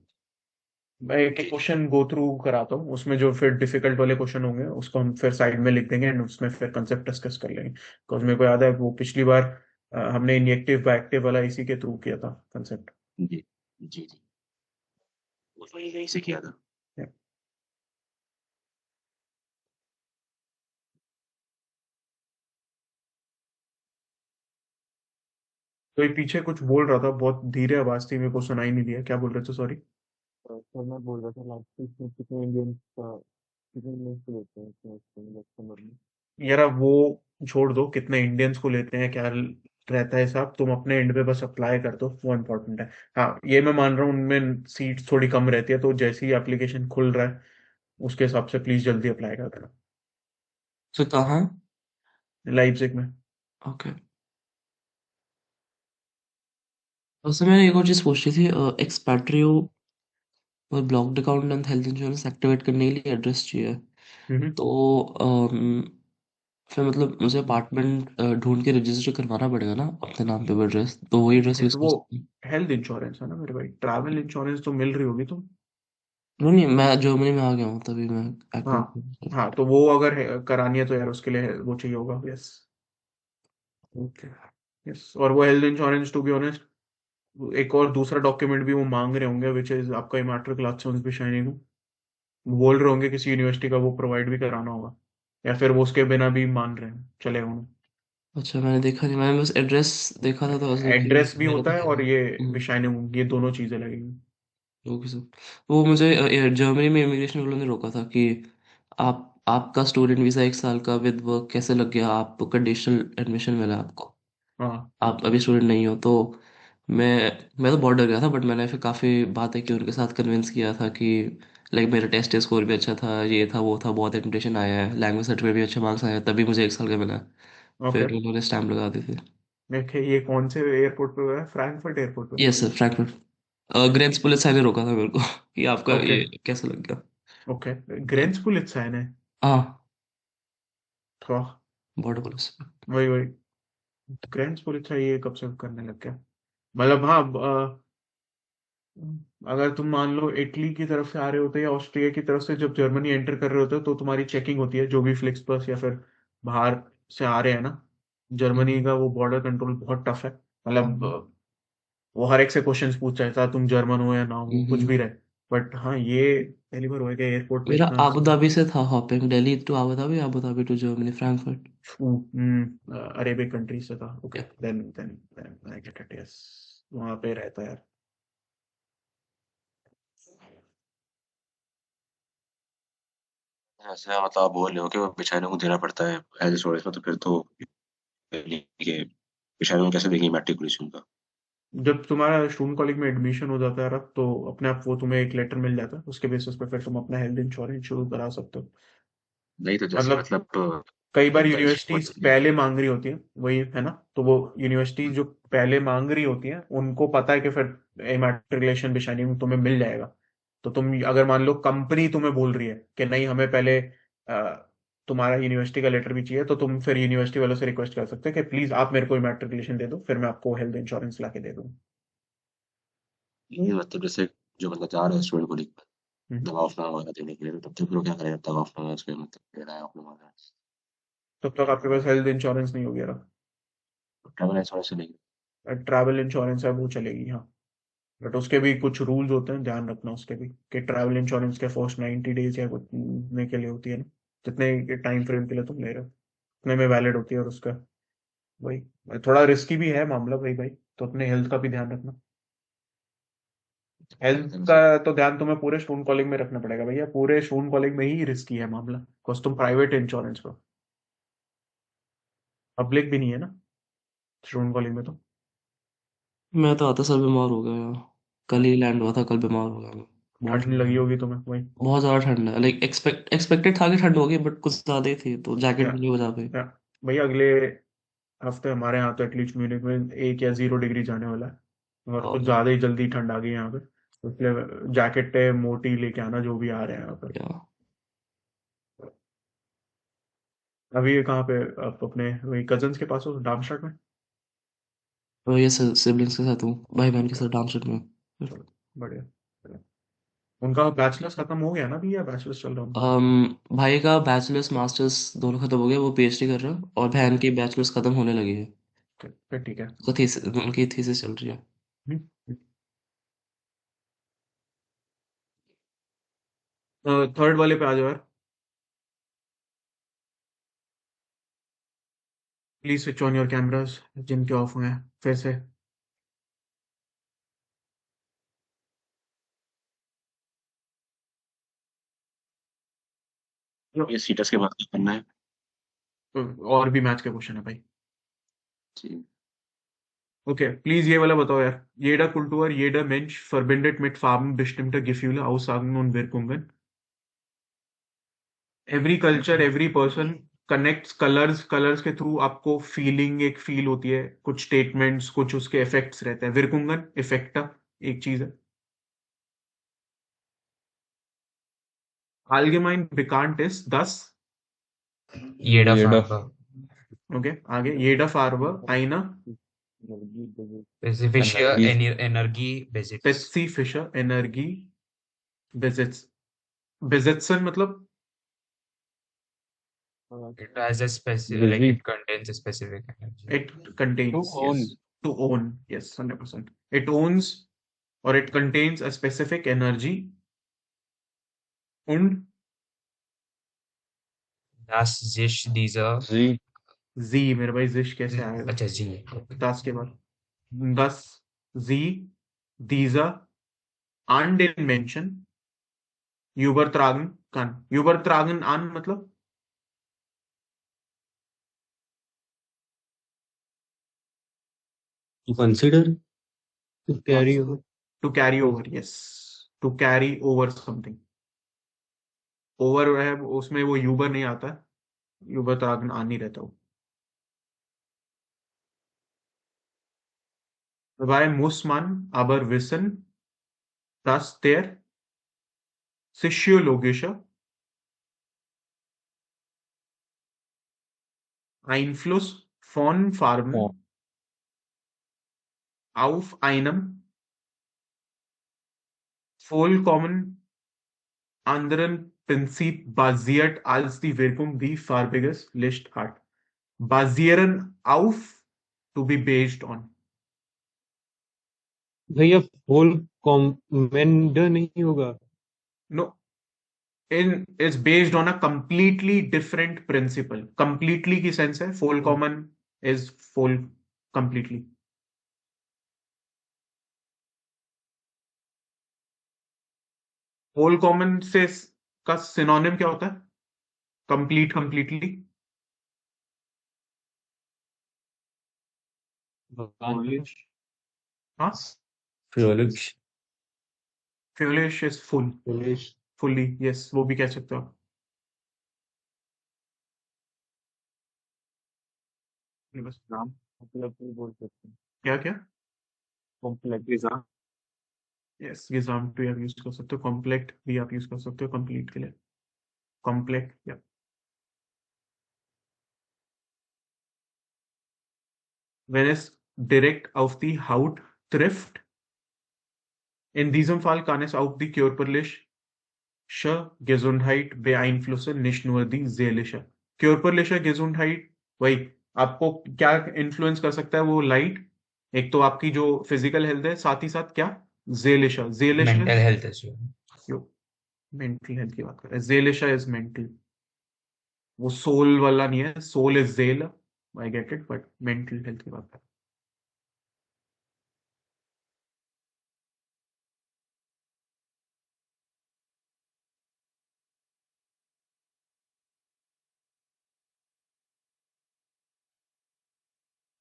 मैं एक एक क्वेश्चन गो थ्रू कराता हूँ, उसमें जो फिर डिफिकल्ट वाले क्वेश्चन होंगे उसको हम फिर साइड में लिख देंगे एंड उसमें फिर कंसेप्ट डिस्कस कर लेंगे। बिकॉज मेरे को याद है वो पिछली बार हमने इंजेक्टिव बायएक्टिव वाला इसी के थ्रू किया था कंसेप्ट। जी जी जी, वो तो यही से किया था। तो ये पीछे कुछ बोल रहा था, बहुत धीरे आवाज थी, मेरे को सुनाई नहीं दिया, क्या बोल रहे थे? सॉरी। सर मैं बोल रहा था लास्ट वीक में कितने इंडियंस का कितने इंडियंस को लेते हैं समझ में। यार अब वो छोड़ दो, कितने इंडियंस को लेते हैं क्या रहता है हिसाब, तुम अपने एंड पे बस अप्लाई कर दो, वो इम्पोर्टेंट है। हाँ ये मैं मान रहा हूँ उनमें सीट थोड़ी कम रहती है, तो जैसे ही एप्लीकेशन खुल रहा है उसके हिसाब से प्लीज जल्दी अप्लाई कर देना। तो कहाँ? लाइप्जिग में। ओके। उससे मैंने एक और चीज़ पूछी थी, एक्सपैट्रियो और blocked account and health insurance activate करने के लिए एड्रेस चाहिए। हम्म। तो फिर मतलब मुझे अपार्टमेंट ढूंढ के रजिस्टर करवाना पड़ेगा ना अपने नाम पे एड्रेस, तो वही एड्रेस नहीं यूज तो कर वो सकती हूँ? हेल्थ इंश्योरेंस है ना मेरे भाई, ट्रैवल इंश्योरेंस तो मिल रही होगी तुम। नहीं नहीं, मैं जर्मनी में आ गया हूँ तभी मैं हाँ एक्टिवेट। हाँ, तो वो अगर करानी है तो यार उसके लिए वो चाहिए होगा, यस। ओके। यस, और वो health insurance to be honest एक और दूसरा डॉक्यूमेंट भी वो मांग रहे होंगे विच इज आपका इमैट्रिकुलेशंस भी शाइनिंग बोल रहे होंगे किसी यूनिवर्सिटी का वो प्रोवाइड भी कराना होगा, या फिर वो उसके बिना भी मान रहे हैं चलेगा उन्हें। अच्छा, मैंने देखा नहीं, मैंने बस एड्रेस देखा था, तो ऐसा कि एड्रेस भी मेरा होता है भाई और है। ये हम्म। शाइनिंग, ये दोनों चीजें लगेंगी। Okay sir. वो मुझे जर्मनी में इमिग्रेशन वालों ने रोका था कि आपका स्टूडेंट वीज़ा 1 साल का विद वर्क कैसे लग गया, आपको कंडीशनल एडमिशन मिला आपको, हाँ। आप अभी स्टूडेंट नहीं हो। तो मैं मैं तो बहुत डर गया था, बट मैंने फिर काफ़ी बातें की उनके साथ, कन्विंस किया था कि लाइक मेरा टेस्ट स्कोर भी अच्छा था, ये था वो था, बहुत इंप्रेशन आया है, लैंग्वेज सर्टिफिकेट भी अच्छे मार्क्स आए हैं, तभी मुझे 1 साल का मिला। ओके, फिर उन्होंने स्टैम्प लगा दी थी। देखे ये कौन से एयरपोर्ट पे हुआ है? फ्रैंकफर्ट एयरपोर्ट पे। Yes sir, Frankfurt. ग्रेंस पुलिस ने रोका था मेरे को कि आपका ओके। ये कैसे लग गया। ओके, ग्रेंस पुलिस है ने। हाँ, तो बॉर्डर पुलिस। वही वही, ग्रेंस पुलिस है, ये कब से करने लग गया? मतलब हाँ, अगर तुम मान लो इटली की तरफ से आ रहे होते या ऑस्ट्रिया की तरफ से जब जर्मनी एंटर कर रहे होते तो तुम्हारी चेकिंग होती है, जो भी फ्लिक्स बस या फिर बाहर से आ रहे हैं ना, जर्मनी का वो बॉर्डर कंट्रोल बहुत टफ है। मतलब वो हर एक से क्वेश्चंस पूछ रहा था, तुम जर्मन हो या ना हो, कुछ भी रहे। बट हाँ, ये पहली बार होएगा एयरपोर्ट पे मेरा इतना अबू धाबी से था hopping, Delhi to Abu Dhabi to Germany, Frankfurt. Arabic country से था। Okay, then I get it, yes, वहां पे रहता है यार। ऐसा मतलब आप बोल रहे हो कि वो बेचारे को देना पड़ता है एज स्टूडेंट में, तो फिर तो ये बेचारे को कैसे देंगे मैट्रिकुलेशन का? जब तुम्हारा स्टूडेंट कॉलेज में एडमिशन हो जाता है रब, तो अपने आप वो तुम्हें एक लेटर मिल जाता है, उसके बेसिस पे फिर तुम अपना हेल्थ इंश्योरेंस शुरू करा सकते हो। नहीं तो जैसे मतलब मतलब कई बार जनता इसको यूनिवर्सिटीज पहले मांग रही होती हैं, वही है ना, तो वो यूनिवर्सिटी जो पहले मांग रही होती हैं उनको पता है कि फिर इमैट्रिकुलेशन बिशानी में तुम्हें मिल जाएगा। तो तुम अगर मान लो कंपनी तुम्हें बोल रही है कि नहीं हमें पहले तुम्हारा यूनिवर्सिटी का लेटर भी चाहिए, तो तुम फिर यूनिवर्सिटी वालों से रिक्वेस्ट कर सकते हो कि प्लीज आप मेरे को इमैट्रिकुलेशन दे दो, फिर मैं आपको हेल्थ इंश्योरेंस ला के दे दूँ। ये मतलब जैसे जो बंदा जा रहा है स्टूडेंट को लिख हम्म। दबावनामा वगैरह देने के लिए, तो तब तक वो क्या करेगा? दबावनामा उसके मतलब दे रहा है अपने वहाँ तब तक आपके पास हेल्थ इंश्योरेंस नहीं हो गया। ट्रैवल इंश्योरेंस से नहीं। ट्रैवल इंश्योरेंस है वो चलेगी, हाँ। बट उसके भी कुछ रूल्स होते हैं, ध्यान रखना उसके भी, कि ट्रैवल इंश्योरेंस के फर्स्ट 90 डेज या कुछ के लिए होती है ना, जितने टाइम फ्रेम के लिए तुम ले रहे हो उतने में वैलिड होती है, और उसका वही थोड़ा रिस्की भी है मामला भाई भाई, तो अपने हेल्थ का भी ध्यान रखना। हेल्थ एकदम का से तो ध्यान तुम्हें पूरे स्टूडेंट कॉलेज में रखना पड़ेगा भैया, पूरे स्टूडेंट कॉलेज में ही रिस्की है मामला, बिकॉज तुम प्राइवेट इंश्योरेंस हो, पब्लिक भी नहीं है ना स्टूडेंट कॉलेज में तो। मैं तो आते साल बीमार हो गया यार, कल ही लैंड हुआ था, कल बीमार हो गया मैं। बहुत ठंड ठंड लगी है। होगी तुम्हें वही। बहुत ज्यादा ठंड है, लाइक एक्सपेक्टेड था कि ठंड होगी, बट कुछ ज्यादा ही थी, तो या, जैकेट भी नहीं बजा पाई। या, भैया अगले हफ्ते हमारे यहाँ तो एटलीस्ट म्यूनिक में 1 या 0 डिग्री जाने वाला है, और कुछ और ज्यादा ही जल्दी ठंड आ गई है यहाँ पे, तो इसलिए जैकेट मोटी लेके आना जो भी आ रहे हैं यहाँ पे। या अभी ये कहाँ पे? आप अपने वही कजन्स के पास हो डार्मस्टाड में? और ये सिबलिंग्स के साथ हूँ, भाई बहन के साथ डांसर में। चलो, बढ़िया बढ़िया। उनका बैचलर्स खत्म हो गया ना अभी, या बैचलर्स चल रहा उनका? भाई का बैचलर्स मास्टर्स दोनों खत्म हो गया, वो पीएचडी कर रहा है, और बहन की बैचलर्स खत्म होने लगी है। फिर ठीक है। उसका थीसिस, उनकी थीसिस चल रही है। थर्ड वाले पे आ जाओ यार, please switch on your cameras जिनके ऑफ हुए हैं फिर से। ये सीटस के बाद क्या करना है? और भी मैच के क्वेश्चन है भाई। जी। ओके, प्लीज ये वाला बताओ यार, jeder Kultur, jeder Mensch verbindet mit Farben bestimmte Gefühle, Aussagen und Wirkungen. Every culture every person connects colours, colours के थ्रू आपको फीलिंग एक फील होती है, कुछ स्टेटमेंट्स, कुछ उसके इफेक्ट्स रहते हैं। विरकुंगन इफेक्ट एक चीज है। allgemein bekannt ist das, Jeder Jeder Farbe. Okay आगे, jeder Farbe eine Spezifische Energie, Energie besitzt. spezifische Energie besitzt। besitzen मतलब It has a specific, like Busy. it contains a specific energy. It contains, To own. yes, to own, yes, 100%. It owns or it contains a specific energy. Und Das sich dieser, Z. Z, मेरे भाई जिश कैसे आएगा? अच्छा जी, das के बाद das sie dieser an den Menschen übertragen kann. Übertragen an मतलब To consider. To carry over. to carry over, yes, to carry over something. Over है उसमें वो यूबर नहीं आता, übertragen an नहीं रहता वो. Dabei muss man aber wissen, dass der psychologische Einfluss von Farben Oh. auf einem vollkommen anderen Prinzip basiert als die Wirkung, die farbiges Licht hat. Basieren auf, to be based on. भैया whole कॉमेंडर नहीं होगा. No, is based on a completely different principle. Completely की sense है, full common is full completely. Full common से का synonym क्या होता है? Complete, completely. हाँ? Foolish. Foolish is full. Foolish. Fully, yes, वो भी कह सकते हो आप. ये बस नाम मतलब भी बोल सकते हैं. क्या क्या? कॉम्प्लेक्स. यस, एग्जाम भी आप यूज कर सकते हो, कॉम्प्लेक्ट भी आप यूज कर सकते हो कंप्लीट के लिए. कॉम्प्लेक्ट या wenn es direkt auf die Haut trifft. In diesem Fall kann es auch die körperliche Gesundheit beeinflussen, nicht nur die seelische. körperliche Gesundheit, वही आपको क्या इन्फ्लुएंस कर सकता है वो लाइट? एक तो आपकी जो फिजिकल हेल्थ है, साथ ही साथ क्या? जेलिशा. जेलिशा mental health as well. Mental health की बात कर रहे हैं. जेलिशा इज मेंटल, वो सोल वाला नहीं है. सोल इज जेल, I get it, but mental health की बात कर रहे हैं.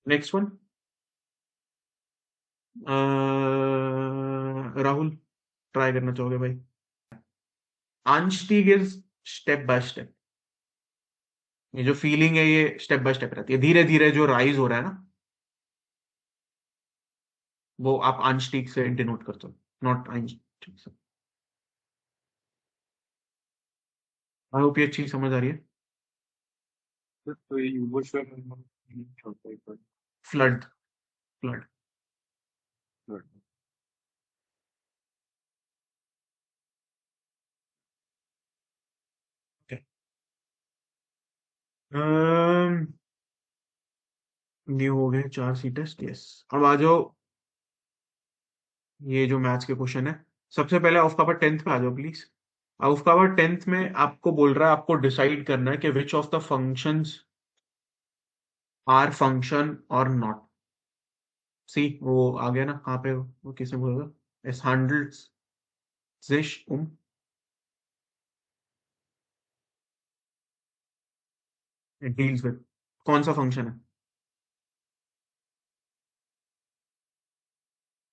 नेक्स्ट वन, राहुल ट्राई करना चाहोगे भाई? Anstieg is step by step. ये जो फीलिंग है ये स्टेप बाय स्टेप रहती है, धीरे धीरे जो राइज हो रहा है ना, वो आप आंशिक से डिनोट करते हो, नॉट आंशिक से. आई होप ये अच्छी समझ आ रही है. तो ये यूजुअल फ्लड, फ्लड. न्यू हो गए 4 सी टेस्ट. यस, अब आ जाओ ये जो मैथ्स के क्वेश्चन है. सबसे पहले ऑफ कवर 10th पे आ जाओ प्लीज. ऑफ कवर 10th में आपको बोल रहा है, आपको डिसाइड करना है कि which of the functions are function और नॉट. सी वो आ गया ना, कहाँ पे वो किसने बोला? इस handelt sich it deals with. कौन सा फंक्शन है?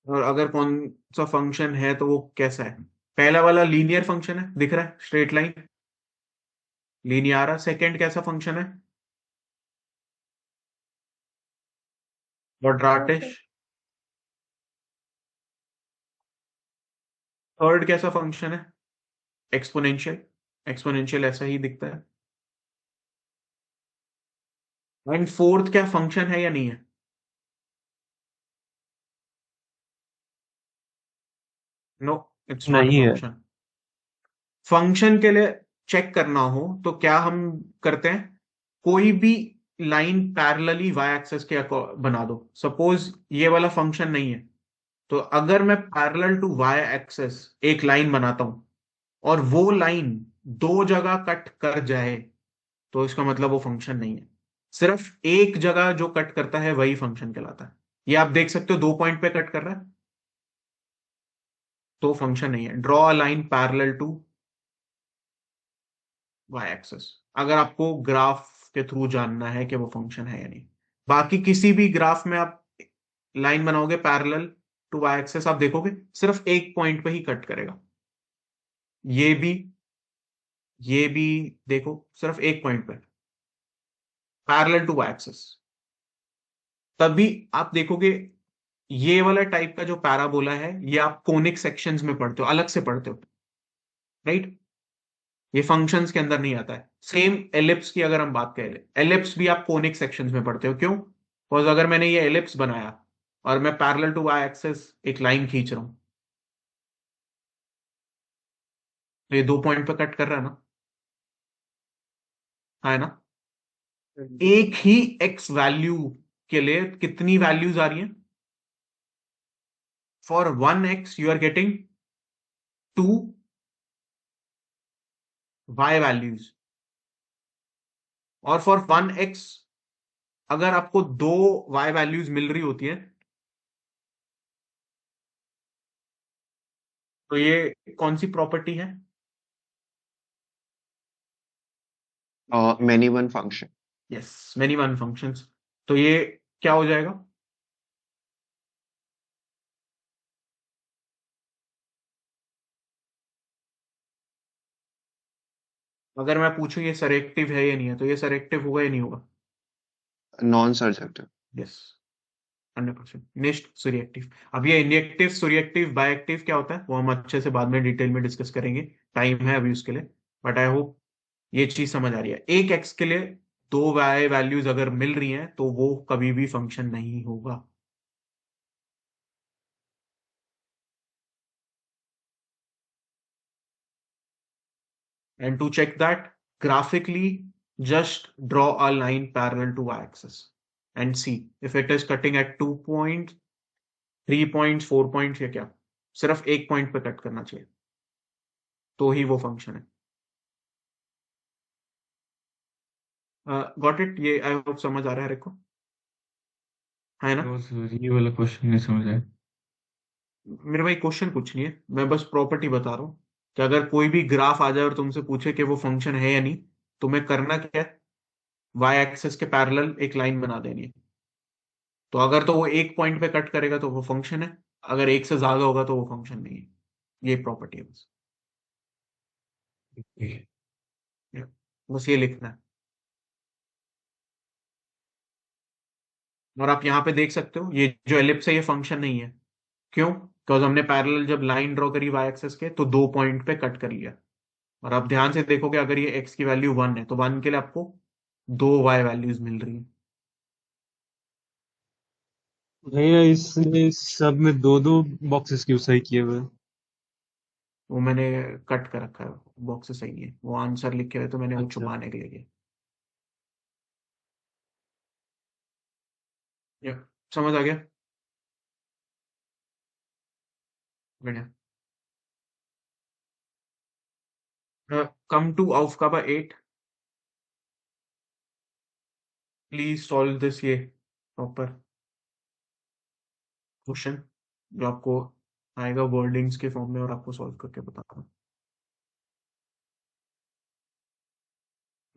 और अगर कौन सा फंक्शन है तो वो कैसा है? पहला वाला लीनियर फंक्शन है, दिख रहा है, स्ट्रेट लाइन लीनियर. सेकंड कैसा फंक्शन है? क्वाड्रेटिक. थर्ड कैसा फंक्शन है? एक्सपोनेंशियल. एक्सपोनेंशियल ऐसा ही दिखता है. एंड फोर्थ क्या फंक्शन है या नहीं है? नो, इट्स नॉट नहीं है. फंक्शन. फंक्शन के लिए चेक करना हो तो क्या हम करते हैं? कोई भी लाइन पैरेलली वाई एक्सेस के बना दो। सपोज ये वाला फंक्शन नहीं है, तो अगर मैं पैरेलल टू वाई एक्सेस एक लाइन बनाता हूं और वो लाइन दो जगह कट कर जाए, तो इसका मतलब वो फंक्शन नहीं है। सिर्फ एक जगह जो कट करता है वही फंक्शन कहलाता है। ये आप देख सकते हो, 2 पॉइंट पे कट कर रहा है तो फंक्शन नहीं है। Draw a line parallel to y axis, अगर आपको ग्राफ के थ्रू जानना है कि वो फंक्शन है या नहीं। बाकी किसी भी ग्राफ में आप लाइन बनाओगे पैरेलल टू वाई एक्सेस, आप देखोगे सिर्फ एक पॉइंट पे ही कट करेगा। ये भी, ये भी देखो, सिर्फ एक पॉइंट पे पैरेलल टू वाई एक्सेस। तभी आप देखोगे ये वाला टाइप का जो पैराबोला है, ये आप कोनिक सेक्शंस में पढ़ते हो, अलग से पढ़ते हो, राइट। ये फंक्शंस के अंदर नहीं आता है। सेम एलिप्स की अगर हम बात करें, एलिप्स भी आप कोनिक सेक्शंस में पढ़ते हो। क्यों? बिकॉज अगर मैंने ये एलिप्स बनाया और मैं पैरेलल टू वाई एक्सेस एक लाइन खींच रहा हूं, तो ये 2 पॉइंट पे कट कर रहा है ना, है ना। एक ही एक्स वैल्यू के लिए कितनी वैल्यूज आ रही हैं? For 1x you are getting 2 y values, और फॉर 1x अगर आपको 2 वाई वैल्यूज मिल रही होती है, तो ये कौन सी प्रॉपर्टी है? Many one function. Yes, many one functions. तो ये क्या हो जाएगा? अगर मैं पूछूं ये सरेक्टिव है या नहीं है, तो ये सरेक्टिव होगा या नहीं होगा? Non-surjective. यस, 100%। नेक्स्ट सूरिएक्टिव। अब ये इंजेक्टिव, सूरिएक्टिव, बायएक्टिव क्या होता है वो हम अच्छे से बाद में डिटेल में डिस्कस करेंगे, टाइम है अभी उसके लिए। बट आई होप ये चीज समझ आ रही है। एक एक्स के लिए 2 वाई वैल्यूज अगर मिल रही हैं तो वो कभी भी फंक्शन नहीं होगा। And to check that graphically, just draw a line parallel to y-axis and see if it is cutting at 2 points, 3 points, 4 points, या क्या। सिर्फ एक पॉइंट पे कट करना चाहिए, तो ही वो फंक्शन है। Got it? ये आई होप समझ आ रहा है रेको, है ना। तो सर ये वाला क्वेश्चन नहीं समझ आया। मेरे भाई क्वेश्चन कुछ नहीं है, मैं बस प्रॉपर्टी बता रहा हूँ कि अगर कोई भी ग्राफ आ जाए और तुमसे पूछे कि वो फंक्शन है या नहीं, तुम्हें करना क्या है? वाई एक्सेस के पैरेलल एक लाइन बना देनी है। तो अगर तो वो एक पॉइंट पे कट करेगा तो वो फंक्शन है, अगर एक से ज्यादा होगा तो वो फंक्शन नहीं है। ये प्रॉपर्टी है बस। Okay. बस ये लिखना है। और आप यहाँ पे देख सकते हो, ये जो एलिप्स है ये फंक्शन नहीं है। क्यों? बिकॉज हमने पैरेलल जब लाइन ड्रॉ करी वाई एक्सेस के, तो 2 पॉइंट पे कट कर लिया। और आप ध्यान से देखोगे, अगर ये एक्स की वैल्यू 1 है तो 1 के लिए आपको 2 वाई वैल्यूज मिल रही है। भैया इसने सब में दो दो बॉक्सेस क्यों सही किए हुए हैं? वो मैंने कट कर रखा है, बॉक्स सही नहीं है, वो आंसर लिखे हुए तो मैंने वो अच्छा। छुपाने के लिए किया। या, समझ आ गया? बढ़िया। Come to aufgabe 8, please solve this, ये प्रॉपर क्वेश्चन जो आपको आएगा वर्डिंग्स के फॉर्म में, और आपको सॉल्व करके बताना।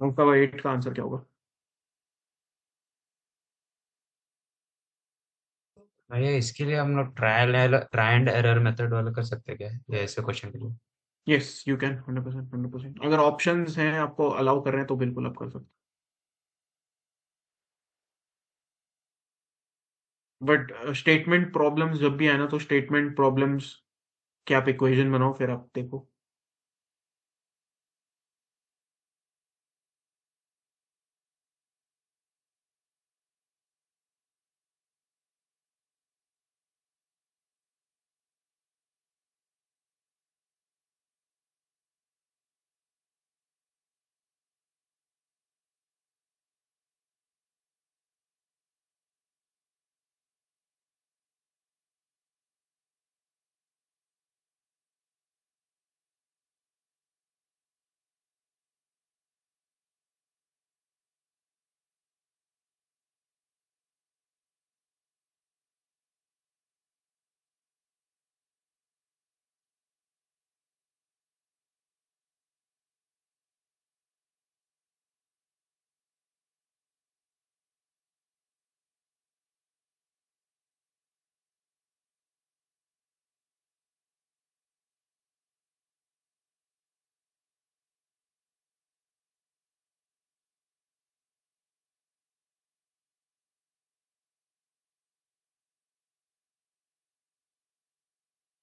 aufgabe 8 का आंसर क्या होगा? भैया इसके लिए हम लोग ट्राई एंड एरर मेथड वाला कर सकते हैं क्या, ये ऐसे क्वेश्चन के लिए? Yes you can, 100%, 100%। अगर ऑप्शंस हैं आपको अलाउ कर रहे हैं तो बिल्कुल आप कर सकते हैं। बट स्टेटमेंट प्रॉब्लम्स जब भी आए ना, तो स्टेटमेंट प्रॉब्लम्स के आप इक्वेशन बनाओ, फिर आप देखो।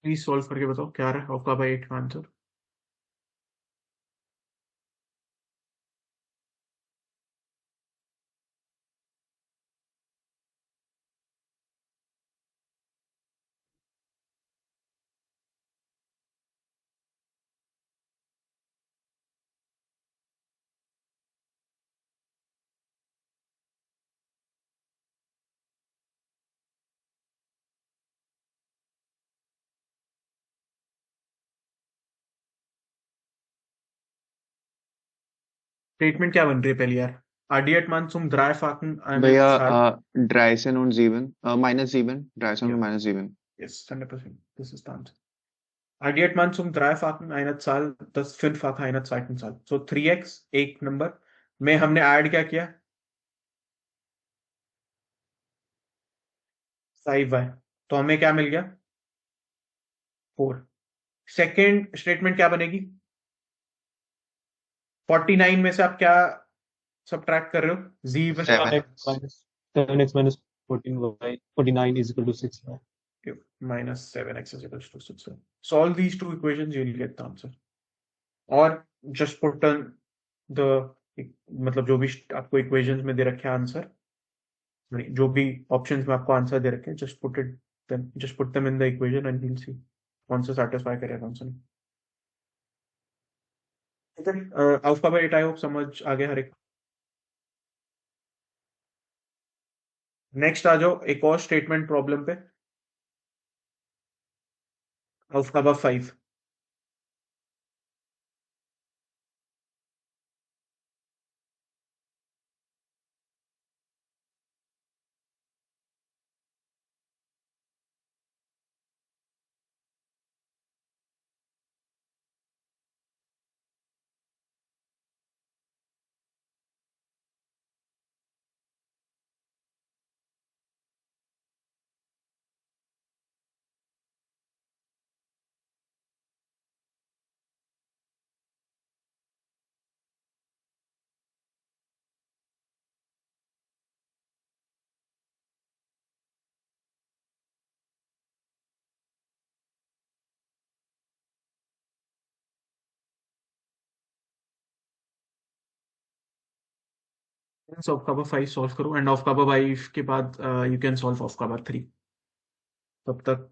प्लीज सॉल्व करके बताओ क्या रहा है ऑफ का बाई 8 का आंसर। स्टेटमेंट क्या बन रही है पहले यार? Addiert man zum Dreifachen einer भैया Zahl. ड्राइसन und 7 minus 7 ड्राइसन und Yeah, minus 7 yes, 100%. This is the answer. Addiert man zum Dreifachen einer Zahl das Fünffache einer zweiten Zahl. So 3x एक number में हमने ऐड क्या किया? 5y. तो हमें क्या मिल गया? 4. सेकेंड स्टेटमेंट क्या बनेगी? 49 में से आप क्या सब्ट्रैक्ट कर रहे हो? z even 7x 7x minus 14y 49 is equal to 6y. minus 7x is equals to 6. Solve these two equations, you will get the answer. और just put on the मतलब जो भी आपको इक्वेशंस में दे रखे हैं आंसर, जो भी ऑप्शंस में आपको आंसर दे रखे हैं, just put them in the equation and we'll see कौन सा satisfy करेगा कौन सा नहीं। ठीक है, अल्फाबेट आई होप समझ आ गया हर एक। नेक्स्ट आ जाओ एक और स्टेटमेंट प्रॉब्लम पे, अल्फाबेट 5। ऑफ कवर 5 सॉल्व करो एंड ऑफ कवर 5 के बाद you can solve of cover 3। तब तक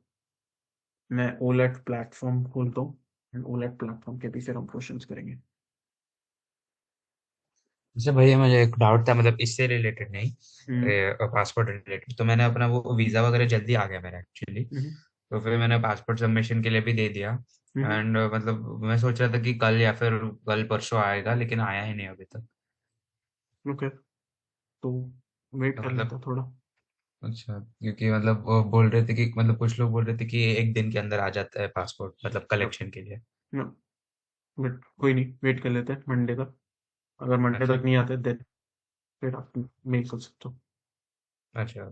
मैं ओलेट प्लेटफॉर्म खोलता हूँ एंड ओलेट प्लेटफॉर्म के भी फिर हम क्वेश्चंस करेंगे। जैसे भैया मुझे एक डाउट था, मतलब इससे रिलेटेड नहीं, हम्म पासपोर्ट रिलेटेड। तो मैंने अपना वो वीजा वगैरह जल्दी आ गया मेरा एक्चुअली। हम्म तो फिर मैंने पासपोर्ट सबमिशन के लिए भी दे दिया। हम्म एंड मतलब मैं सोच रहा था कि कल या फिर कल परसों आएगा, लेकिन आया ही नहीं अभी तक। ओके, तो वेट तो कर लेता मतलब थोड़ा। अच्छा, क्योंकि मतलब वो बोल रहे थे कि मतलब कुछ लोग बोल रहे थे कि एक दिन के अंदर आ जाता है पासपोर्ट, मतलब कलेक्शन के लिए। नो, बट कोई नहीं, वेट कर लेते हैं मंडे तक। अगर मंडे अच्छा तक नहीं आते देन फिर आप मेल कर सकते हो। अच्छा।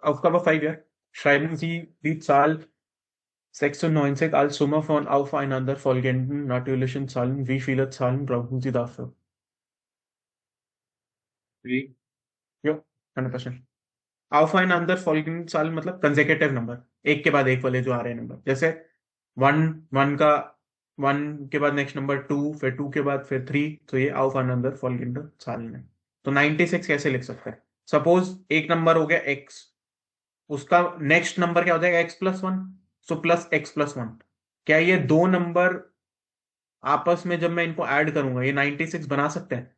Aufgabe 5, ja. Schreiben Sie die Zahl 96 als Summe von aufeinanderfolgenden natürlichen Zahlen. Wie viele Zahlen brauchen Sie dafür? 3 Jo, 100%। aufeinanderfolgende Zahlen मतलब कंसेक्यूटिव नंबर, एक के बाद एक वाले जो आ रहे हैं नंबर, जैसे वन वन का वन के बाद नेक्स्ट नंबर टू, फिर टू के बाद फिर थ्री, तो ये aufeinanderfolgende Zahlen है। तो 96 कैसे लिख सकते हैं? सपोज एक नंबर हो गया एक्स, उसका नेक्स्ट नंबर क्या हो जाएगा? X plus one, so plus x plus one. क्या ये दो नंबर आपस में जब मैं इनको ऐड करूंगा ये 96 बना सकते हैं?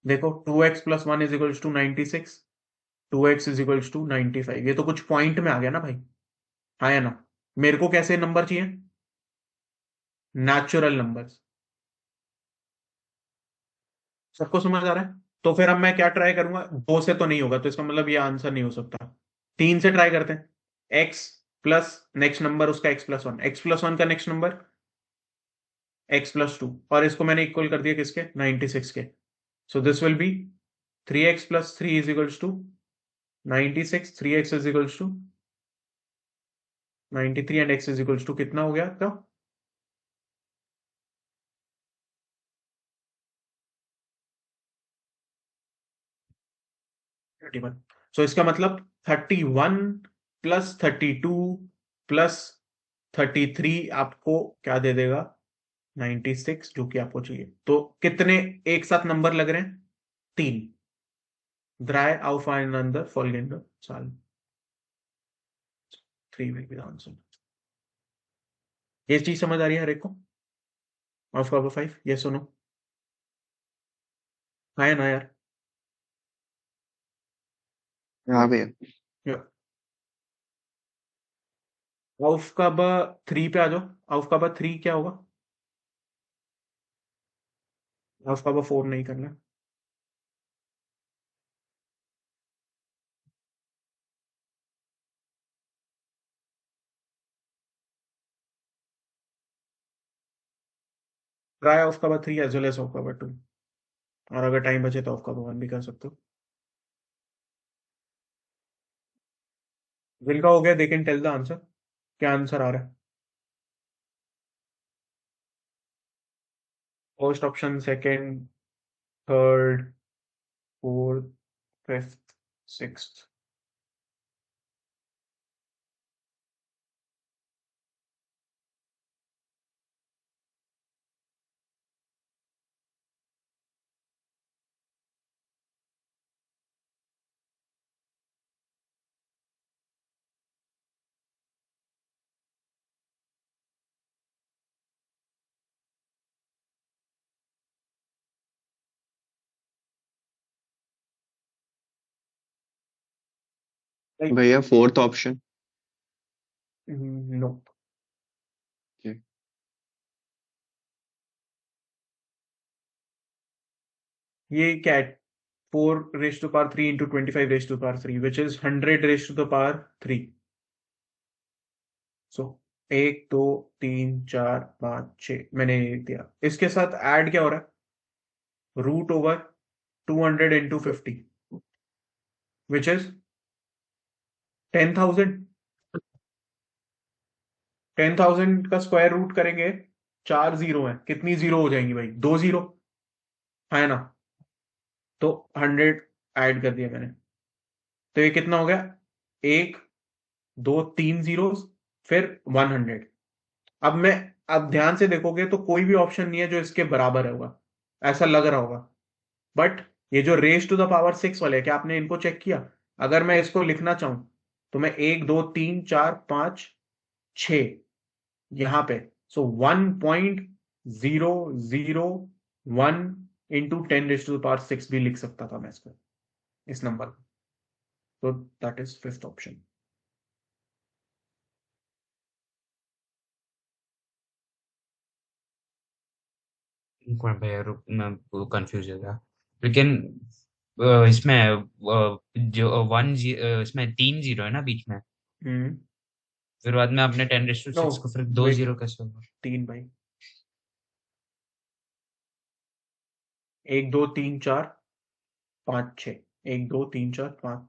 देखो 2x + 1 is equals to 96, 2x is equals to 95। ये तो कुछ पॉइंट में आ गया ना भाई, हाँ या ना? मेरे को कैसे नंबर चाहिए? Natural numbers. सबको समझ आ रहा है? तो फिर अब मैं क्या ट्राई करूंगा, 2 से तो नहीं होगा, तो इसका मतलब ये आंसर नहीं हो सकता। 3 से ट्राई करते हैं। x प्लस नेक्स्ट नंबर उसका x+1, x+1 का नेक्स्ट नंबर x+2, और इसको मैंने इक्वल कर दिया किसके? 96 के। So this will be 3x + 3 is equals to 96, 3x is equals to 93 and x is equals to कितना हो गया आपका? 31। सो इसका मतलब 31 + 32 + 33 आपको क्या दे देगा? 96, जो कि आपको चाहिए। तो कितने एक साथ नंबर लग रहे हैं? 3। Drei aufeinander folgende Zahlen. 3 will be the answer. ये चीज समझ आ रही है हर एक को? ऑफ कवर 5, यस और नो? हाँ या ना यार? हाँ भैया। Aufgabe 3 पे आ जाओ। Aufgabe 3 क्या होगा? Aufgabe 4 नहीं करना। Try Aufgabe 3 as well as Aufgabe 2, और अगर टाइम बचे तो Aufgabe 1 भी कर सकते हो। जिनका हो गया they can tell the answer. क्या आंसर आ रहा है? First option, second, third, fourth, fifth, sixth. भैया फोर्थ ऑप्शन। नो। ये क्या है? 4⁻³ into 25⁻³ which is 100⁻³ सो 1 2 3 4 5 6 मैंने लिख दिया। इसके साथ ऐड क्या हो रहा है? √/200 into 50 which is 10,000। 10,000 का स्क्वायर रूट करेंगे, 4 जीरो है, कितनी जीरो हो जाएंगी भाई? 2 जीरो, है ना? तो 100 ऐड कर दिया मैंने, तो ये कितना हो गया? 1 2 3 जीरो, फिर 100। अब ध्यान से देखोगे तो कोई भी ऑप्शन नहीं है जो इसके बराबर होगा, ऐसा लग रहा होगा। बट ये जो raised to the power 6 वाले, क्या आपने इनको चेक किया? अगर मैं इसको लिखना चाहूं तो मैं 1 2 3 4 5 6 यहां पे, सो 1.001 into 10⁻⁶ भी लिख सकता था मैं इसको, इस नंबर को। तो दैट इज फिफ्थ ऑप्शन। एक मिनट भैया रुक, मैं कंफ्यूज हो गया। लेकिन इसमें जो इसमें 3 जीरो है ना बीच में, फिर बाद में आपने 10⁻⁶ को फिर 2 जीरो कैसे होगा? 3 भाई, 1 2 3 4 5 6, 1 2 3 4 5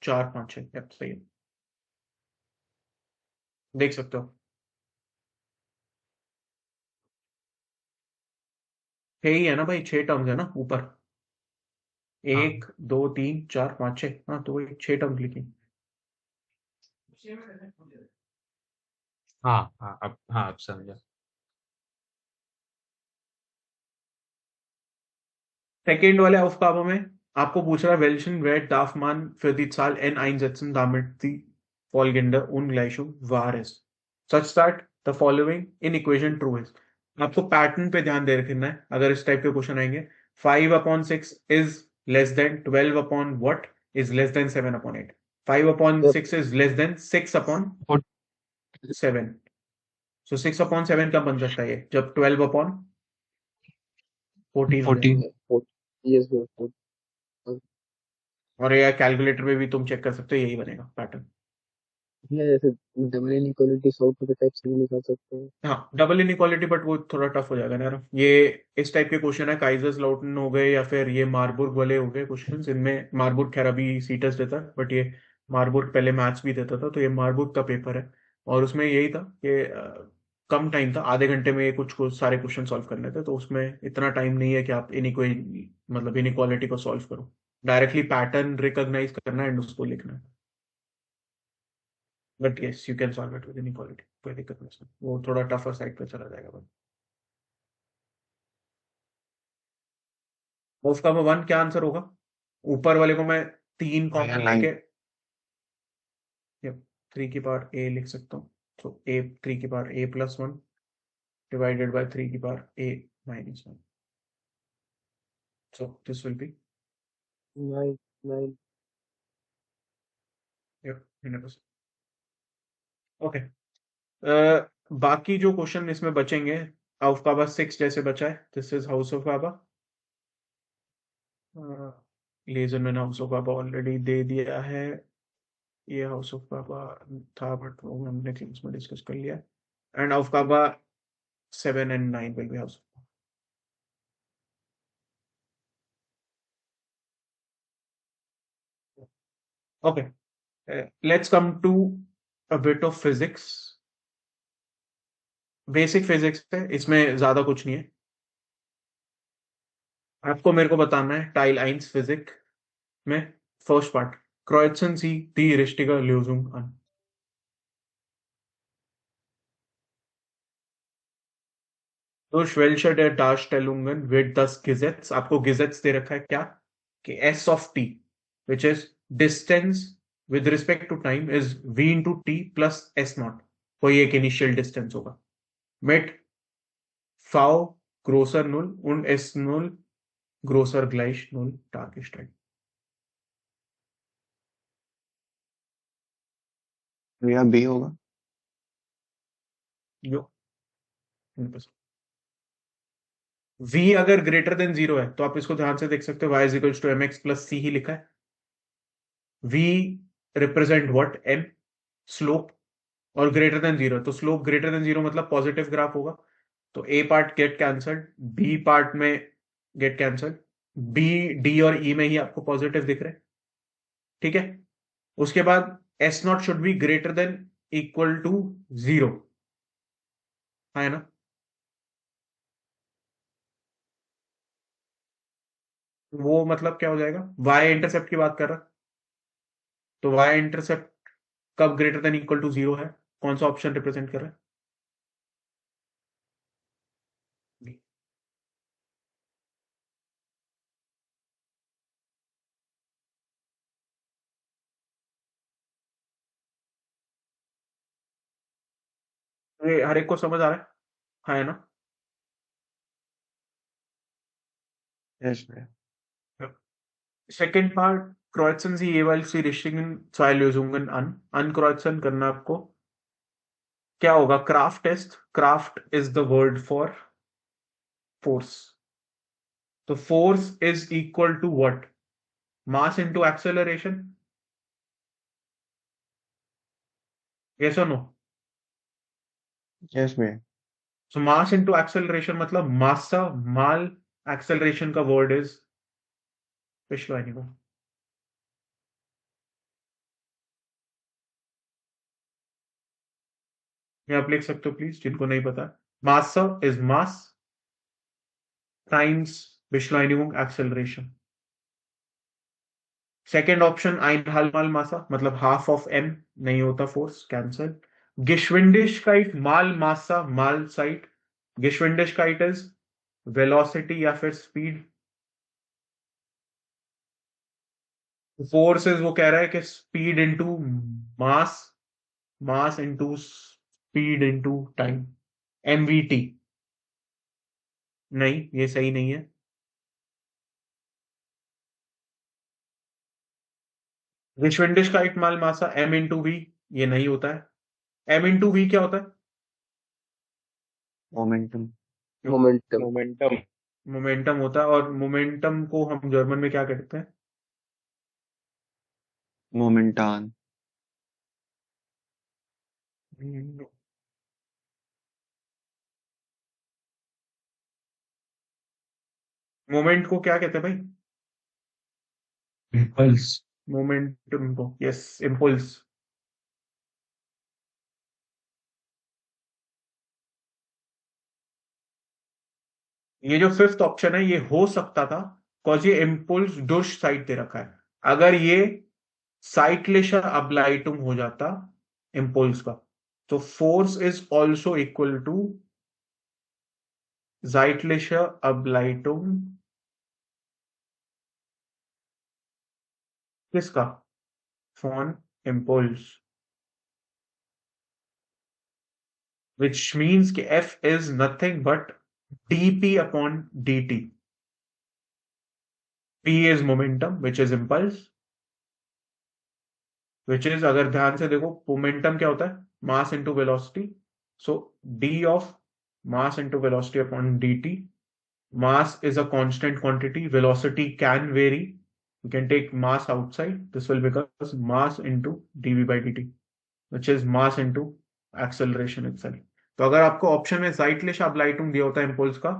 4 5 6, सही है, देख सकते हो। ही है ना भाई, 6 टर्म्स है ना ऊपर, हाँ 1 2 3 4 5 6, हाँ तो वही 6 टर्म्स लिखी। हाँ हाँ, अब समझा। सेकेंड वाले Aufgabe में आपको पूछ रहा है welchen Wert darf man für die Zahl n einsetzen, damit die folgende Ungleichung wahr ist, such that the following in equation true is। आपको पैटर्न पे ध्यान दे रखना है अगर इस टाइप के क्वेश्चन आएंगे। 5/6 is less than 12 upon what is less than 7/8. 5/6 is less than 6/7. So 6/7 कब बन सकता है ये? जब 12/14 हो जाए। 14 Yes, bro. और ये कैलकुलेटर में भी तुम चेक कर सकते हो, यही बनेगा पैटर्न। जैसे डबल इनइक्वालिटी सॉल्व करके टाइप से भी निकाल सकते हैं। हाँ, डबल इनइक्वालिटी, बट वो थोड़ा टफ हो जाएगा ना यार। ये इस टाइप के क्वेश्चन है, काइजर्स लाउटन हो गए या फिर ये मार्बुर्ग वाले हो गए क्वेश्चन। इनमें मार्बुर्ग खैर अभी सीटेस देता है, बट ये मार्बुर्ग पहले मैथ्स भी देता था, तो ये मार्बुर्ग का पेपर है। और उसमें यही था कि कम टाइम था, आधे घंटे में ये कुछ सारे क्वेश्चन सॉल्व करने थे, तो उसमें इतना टाइम नहीं है कि आप इनइक्वालिटी को सॉल्व करो। डायरेक्टली पैटर्न रिकॉग्नाइज करना है एंड उसको लिखना है। But yes, you can solve it with inequality, कोई दिक्कत नहीं है। वो थोड़ा टफर साइड पे चला जाएगा। बट उसका 1 क्या आंसर होगा? ऊपर वाले को मैं 3 कॉमन लेके 3 की पावर a लिख सकता हूँ। तो a 3 की पावर a+1 divided by 3 की power a-1. So this will be 9 100%. Okay. बाकी जो क्वेश्चन इसमें बचेंगे, हाउस पावर 6 जैसे बचा है, this is house of power. लेजर मैंने हाउस ऑफ पावर ऑलरेडी दे दिया है। ये हाउस ऑफ पावर था, बट वो हमने क्लास में डिस्कस कर लिया। And house power 7 and 9 will be house. Okay, let's come to a bit of physics. Basic physics है, इसमें ज्यादा कुछ नहीं है। आपको मेरे को बताना है टाइल 1 फिजिक में first part, Kreuzen Sie die richtige Lösung an. Durch welche der Darstellungen wird das Gesetz, आपको Gesetz दे रखा है क्या कि S of t, which is distance with respect to time, is v into t plus s naught, कोई एक initial distance होगा, mit v größer 0 und s 0 größer gleich 0 dargestellt. भैया B होगा। जो v अगर ग्रेटर देन 0 है तो आप इसको ध्यान से देख सकते हो, y is equals to mx plus c ही लिखा है। v represent what? m, slope. और ग्रेटर देन 0, तो स्लोप ग्रेटर देन 0 मतलब पॉजिटिव ग्राफ होगा। तो a part get cancelled, b part में गेट कैंसल्ड, b, d और e में ही आपको पॉजिटिव दिख रहे हैं। ठीक है, उसके बाद s not should be greater than equal to 0, है ना? वो मतलब क्या हो जाएगा? y इंटरसेप्ट की बात कर रहा, तो y इंटरसेप्ट कब ग्रेटर देन इक्वल टू 0 है? कौन सा ऑप्शन रिप्रेजेंट कर रहा है? ये हर एक को समझ आ रहा है ना? यस भैया। Second part, Kreuzen Sie jeweils die richtigen zwei Lösungen an. Ankreuzen करना आपको। क्या होगा? क्राफ्ट टेस्ट, क्राफ्ट is the word for force. तो force is equal to what? Mass into acceleration. Yes और नो? यस भैया। सो मास इनटू एक्सेलरेशन मतलब मासा माल एक्सेलरेशन का वर्ड इज Beschleunigung. ये आप लिख सकते हो प्लीज, जिनको नहीं पता। मासा is mass times Beschleunigung acceleration. Second option Einhalbmal Masse, मतलब हाफ ऑफ m, नहीं होता फोर्स, कैंसल। Geschwindigkeit माल मासा माल साइट। Geschwindigkeit इज वेलोसिटी या फिर स्पीड। फोर्स इज, वो कह रहा है कि speed into mass, mass into speed into time, mvt। नहीं, ये सही नहीं है। Geschwindigkeit mal Masse m into v, ये नहीं होता है। m इंटू वी क्या होता है? मोमेंटम। मोमेंटम। मोमेंटम। मोमेंटम होता है, और मोमेंटम को हम जर्मन में क्या कहते हैं? मोमेंटान। मोमेंट को क्या कहते हैं भाई? इम्पल्स। मोमेंटम को, यस, इम्पल्स। ये जो फिफ्थ ऑप्शन है ये हो सकता था, बिकॉज ये इम्पल्स डुश साइड दे रखा है। अगर ये साइक्लिशर अब्लाइटुम हो जाता इम्पल्स का, तो force is also equal to Zeitliche Ableitung किसका? Von Impuls, which means कि F is nothing but dP upon dt. P is momentum, which is impulse, which is, अगर ध्यान से देखो, momentum क्या होता है? Mass into velocity. So d of mass into velocity upon dt. Mass is a constant quantity. Velocity can vary. You can take mass outside. This will become mass into dv by dt, which is mass into acceleration itself. तो अगर आपको option में zeitliche Ableitung दिया होता है impulse का,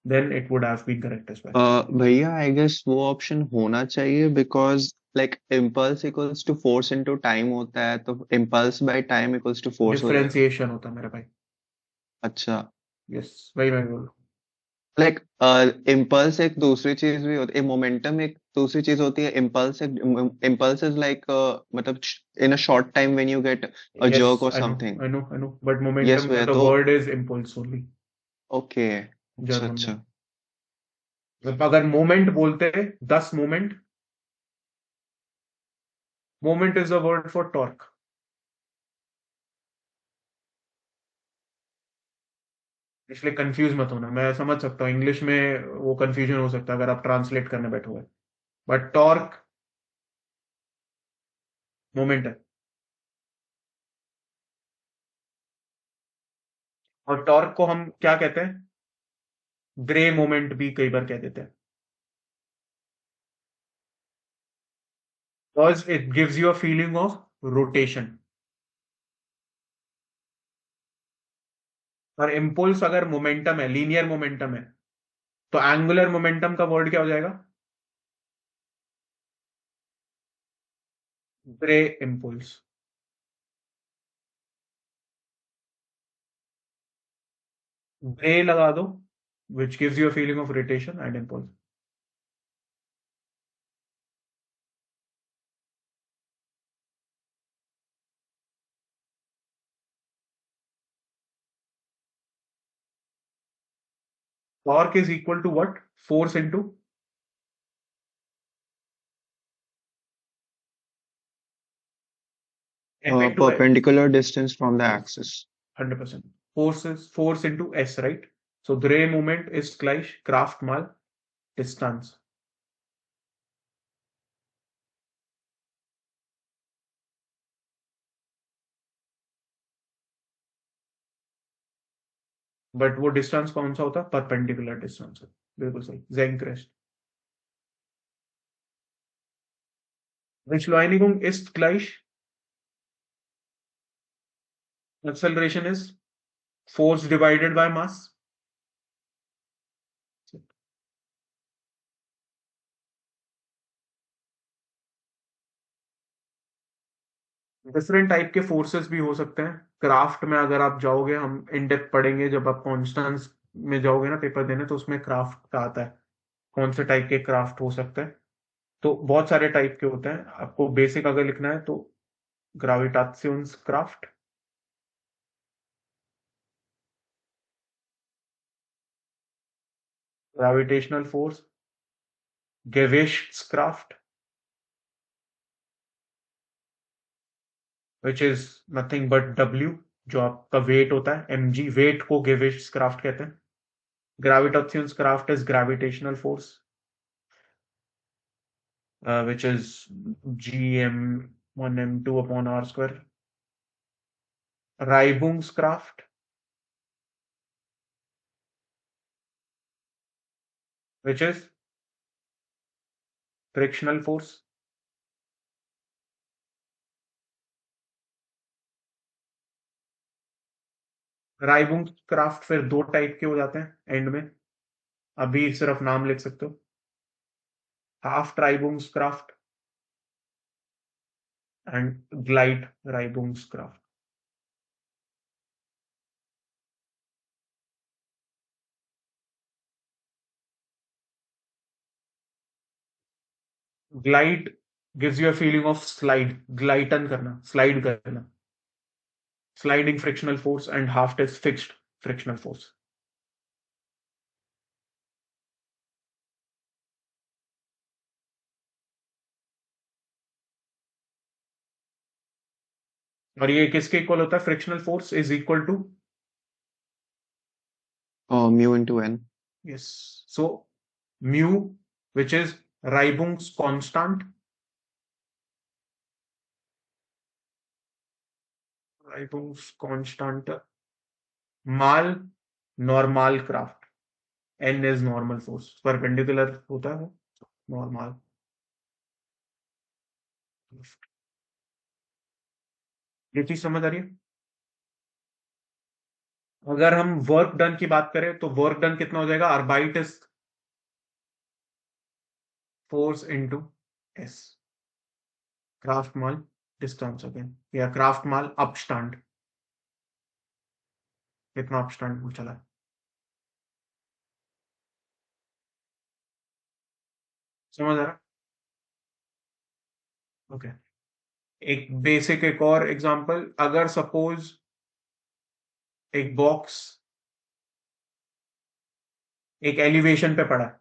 then it would have been correct as well. भैया I guess वो ऑप्शन होना चाहिए because like impulse equals to force into time होता है, तो impulse by time equals to force हो जाएगा। डिफरेंशिएशन होता है मेरा भाई। अच्छा, यस, वही मैं बोल रहा हूँ। लाइक इम्पल्स एक दूसरी चीज भी होती है, मोमेंटम एक दूसरी चीज होती है, इम्पल्स एक, इम्पल्स इज लाइक मतलब in a short time when you get a Yes, jerk और I know, something. I know, I know. But yes momentum, भैया, the तो word is impulse only, okay, अच्छा जर्मन में। अच्छा। मतलब अगर मोमेंट बोलते हैं, 10 moment, moment is the word for torque. इसलिए कंफ्यूज मत होना, मैं समझ सकता हूँ इंग्लिश में वो कंफ्यूजन हो सकता है अगर आप ट्रांसलेट करने बैठे हुए, बट टॉर्क मोमेंट है। और टॉर्क को हम क्या कहते हैं? ग्रे मोमेंट भी कई बार कह देते हैं, because it gives you a feeling of rotation. और इम्पल्स अगर मोमेंटम है, लीनियर मोमेंटम है, तो एंगुलर मोमेंटम का वर्ड क्या हो जाएगा? Grey impulse. ग्रे लगा दो, which gives you a feeling of rotation and impulse. Torque is equal to what? Force into m into s. Perpendicular distance from the Yes, axis. 100%. Force into s, right? So Dreh moment ist gleich Kraft mal Distanz. But वो distance कौन सा होता है? Perpendicular distance है। बिल्कुल सही, Senkrecht. Beschleunigung ist gleich acceleration is force divided by mass. Different type के forces भी हो सकते हैं क्राफ्ट में। अगर आप जाओगे, हम इन डेप्थ पढ़ेंगे जब आप कॉन्स्टेंस में जाओगे ना पेपर देने, तो उसमें क्राफ्ट का आता है, कौन से टाइप के क्राफ्ट हो सकते हैं। तो बहुत सारे टाइप के होते हैं। आपको बेसिक अगर लिखना है तो ग्राविटाशियंसक्राफ्ट, ग्रेविटेशनल फोर्स, गेविस्ट्सक्राफ्ट, which is nothing but W, जो आपका वेट होता है, mg, वेट को गेविस्ट्सक्राफ्ट कहते हैं। ग्रेविटाशियंसक्राफ्ट is gravitational force, which is gm1m2 upon r square. Reibungskraft, which is frictional force. राइबुंग्सक्राफ्ट फिर दो टाइप के हो जाते हैं एंड में, अभी सिर्फ नाम लिख सकते हो, हाफ राइबुंग्सक्राफ्ट एंड ग्लाइड राइबुंग्सक्राफ्ट. ग्लाइड gives you a feeling of slide, ग्लाइटन करना, स्लाइड करना. Sliding frictional force and half is fixed frictional force. और ये किसके इक्वल होता है? Frictional force is equal to mu into n. yes, so mu, which is Reibung's constant, mal normal craft, n is normal force, perpendicular होता है normal. ये चीज समझ आ रही है? अगर हम वर्क डन की बात करें तो वर्क डन कितना हो जाएगा? अर्बाइट इज फोर्स इनटू एस. क्राफ्ट माल डिस्टेंस अगेन, या क्राफ्ट माल अपस्टैंड, कितना अपस्टैंड वो चला है. समझ आ रहा? ओके. एक बेसिक एक और एग्जांपल, अगर सपोज एक बॉक्स एक एलिवेशन पे पड़ा है,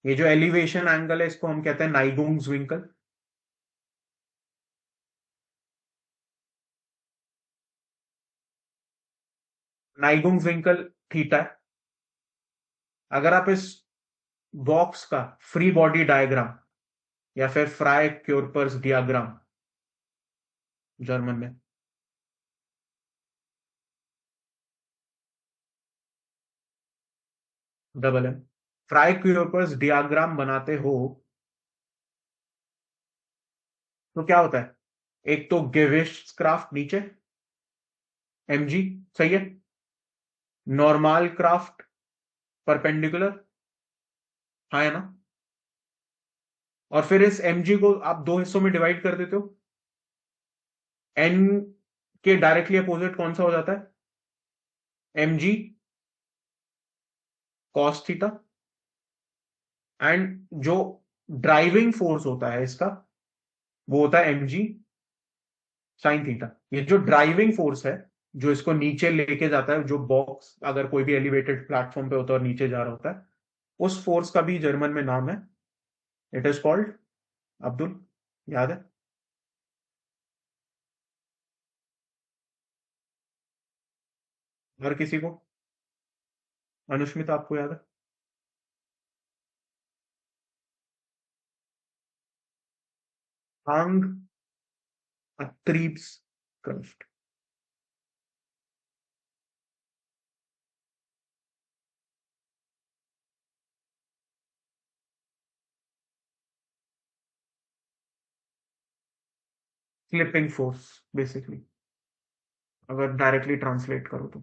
ये जो एलिवेशन एंगल है इसको हम कहते हैं नाइगुंग्स विंकल. नाइगुंग्स विंकल थीटा है. अगर आप इस बॉक्स का फ्री बॉडी डायग्राम या फिर फ्राई क्योरपर्स डियाग्राम जर्मन में, डबल एम, फ्राई क्योरपर्स डियाग्राम बनाते हो तो क्या होता है? एक तो गेविश क्राफ्ट नीचे mg, सही है, नॉर्मल क्राफ्ट परपेंडिकुलर, हाँ है ना, और फिर इस mg को आप दो हिस्सों में डिवाइड कर देते हो. n के डायरेक्टली अपोजिट कौन सा हो जाता है? mg cos थीटा, एंड जो ड्राइविंग फोर्स होता है इसका वो होता है mg sin थीटा. ये जो ड्राइविंग फोर्स है जो इसको नीचे लेके जाता है, जो बॉक्स अगर कोई भी एलिवेटेड प्लेटफॉर्म पे होता है और नीचे जा रहा होता है, उस फोर्स का भी जर्मन में नाम है, इट इज कॉल्ड, अब्दुल याद है? और किसी को? अनुष्मिता आपको याद है? हांग अत्रीब्सक्रफ्ट. क्लिपिंग फोर्स बेसिकली, अगर डायरेक्टली ट्रांसलेट करो तो.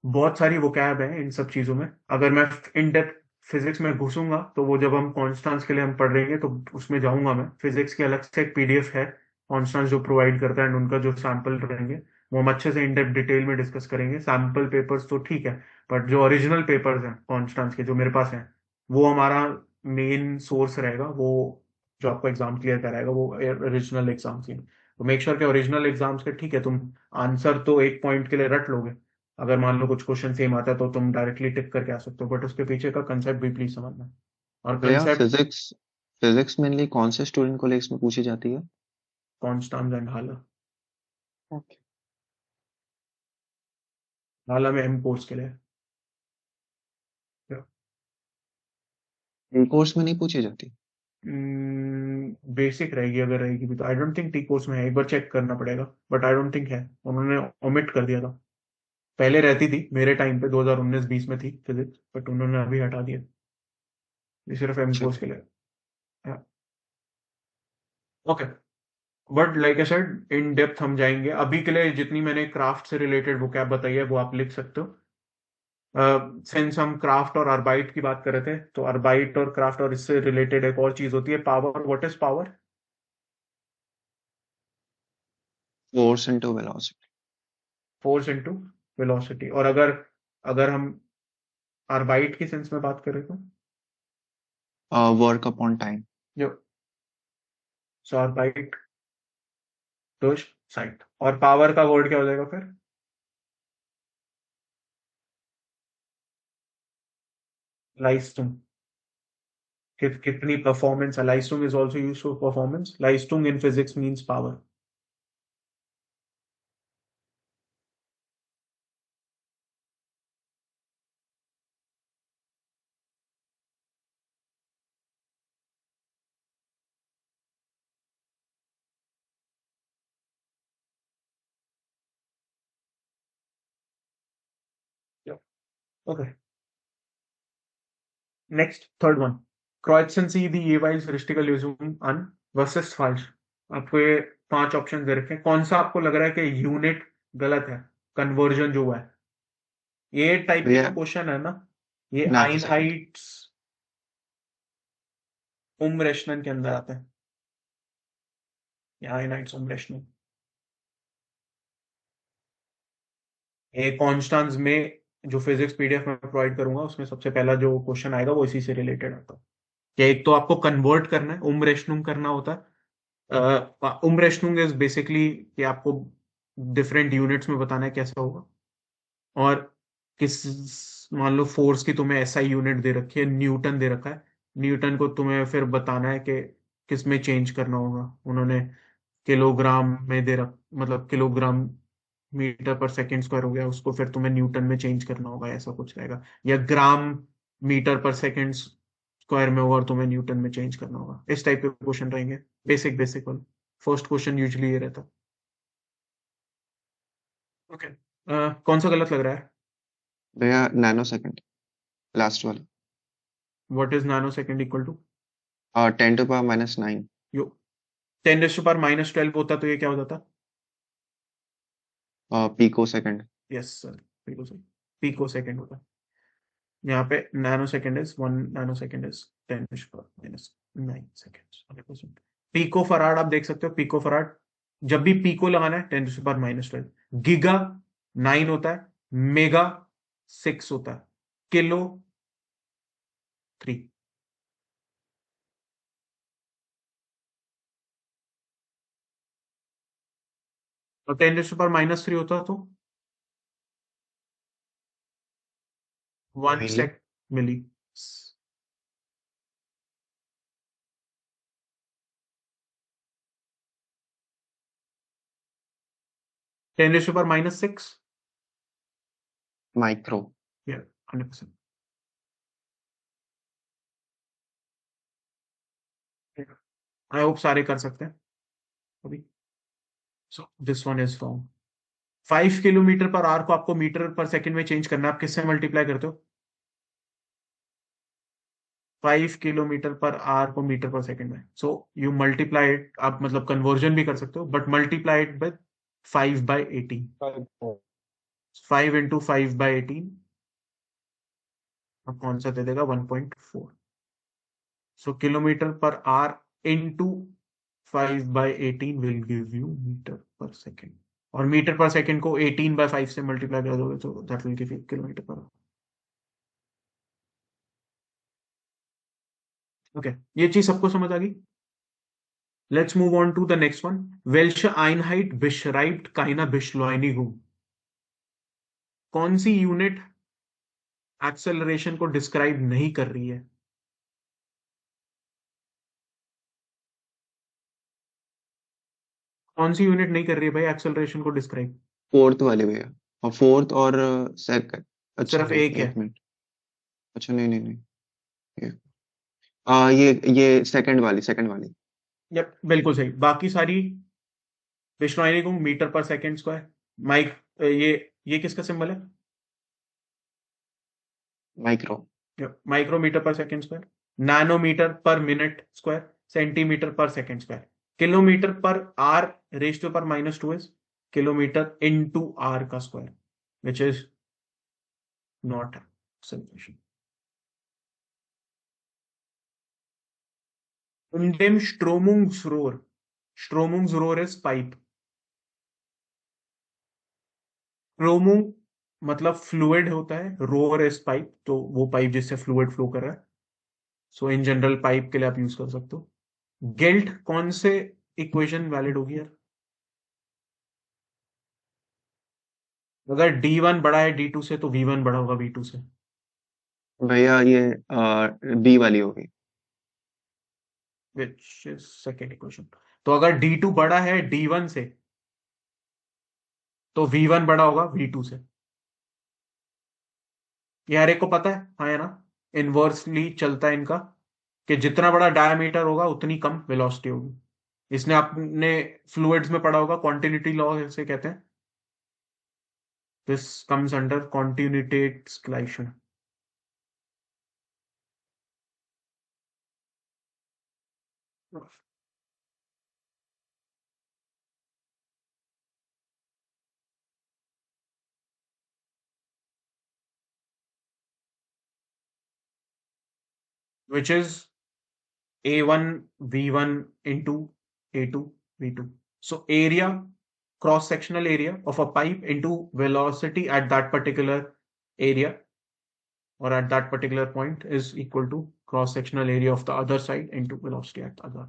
बहुत सारी वोकैब है इन सब चीजों में. अगर मैं इन डेप्थ फिजिक्स में घुसूंगा तो वो जब हम कॉन्स्टेंट्स के लिए हम पढ़ रहेंगे तो उसमें जाऊंगा मैं. फिजिक्स की अलग से एक पीडीएफ है कॉन्स्टेंट्स जो प्रोवाइड करता है, एंड उनका जो सैंपल रहेंगे वो हम अच्छे से इन डेप्थ डिटेल में डिस्कस करेंगे. सैंपल पेपर्स तो ठीक है, बट जो ओरिजिनल पेपर्स हैं कॉन्स्टेंट्स के जो मेरे पास हैं, वो हमारा मेन सोर्स रहेगा. वो जो आपको एग्जाम क्लियर कराएगा वो ओरिजिनल एग्जाम्स ही. तो मेक श्योर के ओरिजिनल एग्जाम्स के, ठीक है, तुम आंसर तो एक पॉइंट के लिए रट लोगे, अगर मान लो कुछ क्वेश्चन सेम आता है तो तुम डायरेक्टली टिक करके आ सकते हो, बट उसके पीछे का कंसेप्ट भी प्लीज समझना. और भैया कंसेप्ट फिजिक्स फिजिक्स मेनली कौन से स्टूडेंट को लेकर पूछी जाती है? कॉन्स्टेंट एंड हाला. Okay. हाला में एम कोर्स के लिए. कोर्स में नहीं पूछी जाती? बेसिक रहेगी, अगर रहेगी भी तो। I don't think T course में है, एक बार चेक करना पड़ेगा, बट आई डोंट थिंक है, उन्होंने ओमिट कर दिया था। पहले रहती थी मेरे टाइम पे, 2019-20 में थी फिजिक्स, बट उन्होंने अभी हटा दिया। ये सिर्फ एम अच्छा। कोर्स के लिए। Okay, but like I said, in depth हम जाएंगे। अभी के लिए जितनी मैंने क्राफ्ट से रिलेटेड वो क्या बताई है वो आप लिख सकते हो। सिंस हम क्राफ्ट और अर्बाइट की बात कर रहे थे, तो अर्बाइट और क्राफ्ट और इससे रिलेटेड एक और चीज होती है, power. What is power? Force into velocity. Force into velocity. और अगर अगर हम अर्बाइट की सेंस में बात करें तो वर्क अपॉन टाइम। जो सो अर्बाइट टू साइट। और पावर का वर्ड क्या हो जाएगा फिर? लाइस्टुम। कितनी परफॉर्मेंस है। लाइस्टुम is also use for performance. लाइस्टुम in physics means power. Okay, next third one. Kreuzen Sie die jeweils richtige Lösung an. Was ist falsch? आपको ये 5 ऑप्शन दे रखे हैं, कौन सा आपको लग रहा है कि यूनिट गलत है, कन्वर्जन जो हुआ है? ये टाइप के भैया जो क्वेश्चन है ना, ये नैनो सेकंड। आइनहाइट्स umrechnung के अंदर आते हैं। ये आइनहाइट्स umrechnung, ये कॉन्स्टेंट्स में जो फिजिक्स पीडीएफ में प्रोवाइड करूंगा उसमें सबसे पहला जो क्वेश्चन आएगा वो इसी से रिलेटेड आता है। कि एक तो आपको कन्वर्ट करना है, umrechnung करना होता है। umrechnung इज बेसिकली कि आपको डिफरेंट यूनिट्स में बताना है कैसा होगा। और किस, मान लो फोर्स की तुम्हें एसआई यूनिट दे रखी है, न्यूटन दे रखा है, न्यूटन को तुम्हें फिर बताना है कि किस में चेंज करना होगा। उन्होंने किलोग्राम में दे रख, मतलब kilogram metre per second square हो गया, उसको फिर तुम्हें न्यूटन में चेंज करना होगा, ऐसा कुछ रहेगा। या ग्राम मीटर पर सेकंड स्क्वायर में होगा और तुम्हें न्यूटन में चेंज करना होगा। इस टाइप के क्वेश्चन रहेंगे, बेसिक बेसिक वाले। फर्स्ट क्वेश्चन यूजुअली ये रहता। ओके, कौन सा गलत लग रहा है? भैया नैनो सेकंड, लास्ट वाला। What is nanosecond equal to? 10⁻⁹ यो 10⁻⁻12 होता तो ये क्या हो जाता? Picosecond. Yes sir, picosecond. Picosecond होता। यहाँ पे nanosecond is 1 nanosecond is 10⁻⁹ second. Pico farad आप देख सकते हो, पिको फराड जब भी पिको लगाना है 10⁻⁻12। गीगा 9 होता है, मेगा 6 होता है, किलो 3। तो 10⁻³ होता तो 1 मिली। सेक मिली। 10⁻⁻6 माइक्रो। 100%। आई होप सारे कर सकते हैं अभी। So this one is wrong. 5 kilometre per our को आपको मीटर पर सेकंड में चेंज करना है, आप किससे मल्टीप्लाई करते हो? 5 किलोमीटर पर आवर को मीटर पर सेकंड में, सो यू मल्टीप्लाई इट। आप मतलब कन्वर्जन भी कर सकते हो, but multiply it by 5/18। 5 into 5/18 अब कौन सा दे देगा? 1.4। So kilometre per hour into 5/18 will give you metre per second. और मीटर पर सेकंड को 18/5 से मल्टीप्लाई कर दोगे तो that will give you kilometre per hour. Okay, ये चीज सबको समझ आ गई? Let's move on to the next one. वेल्श आइनहाइट beschreibt keine Beschleunigung। कौन सी यूनिट एक्सेलरेशन को डिस्क्राइब नहीं कर रही है? कौन सी यूनिट नहीं कर रही है भाई एक्सेलरेशन को डिस्क्राइब? फोर्थ वाले भैया, और फोर्थ और सेकंड। अच्छा सिर्फ नहीं, एक है। एक मिनट। अच्छा नहीं नहीं नहीं, ये ये सेकंड वाली। यप, बिल्कुल सही। बाकी सारी विश्नोई को metre per second square. Mic ये किसका सिंबल है? Micro. Micrometre per second square, nanometre per minute square, centimetre per second square, kilometre per r raise to per -2 kilometre into r का square, which is not solution. In dem Strömungsrohr. Strömungsrohr is pipe. Strömung मतलब fluid होता है, row or is pipe, तो वो pipe जिससे fluid flow कर रहा है। सो इन जनरल पाइप के लिए आप यूज कर सकते हो। गिल्ट कौन से इक्वेशन वैलिड होगी यार? अगर D1 बड़ा है D2 से तो V1 बड़ा होगा V2 से। भैया ये बी वाली होगी। Which is second equation. तो अगर D2 बड़ा है D1 से तो V1 बड़ा होगा V2 से। ये हर एक को पता है, हाँ या ना? इनवर्सली चलता है इनका, कि जितना बड़ा डायमीटर होगा उतनी कम वेलोसिटी होगी। इसने आपने फ्लूइड्स में पढ़ा होगा, कॉन्टिन्यूटी लॉ से कहते हैं। This comes under continuity escalation. which is A1 V1 into A2 V2. So area, cross-sectional area of a pipe into velocity at that particular area or at that particular point is equal to cross-sectional area of the other side into velocity at the other.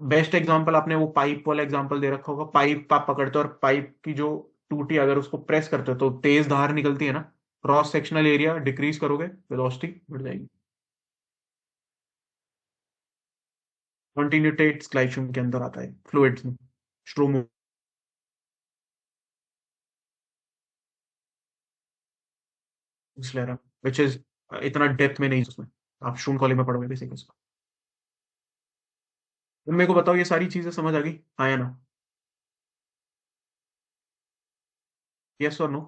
Best example आपने वो pipe वाला example दे रखा होगा। Pipe आप पकड़ते हो और pipe की जो टूटी अगर उसको प्रेस करते हो तो तेज धार निकलती है ना। क्रॉस सेक्शनल एरिया डिक्रीज करोगे, वेलोसिटी बढ़ जाएगी। कॉन्टिन्यूटी एक्सक्लेशन के अंदर आता है फ्लूइड्स में। स्ट्रोमो विच इज इतना डेप्थ में नहीं उसमें, आप शून कॉलेज में पढ़ोगे बेसिक उसको। तुम मेरे को बताओ ये सारी चीजें समझ आ गई, हाँ या ना? यस और नो?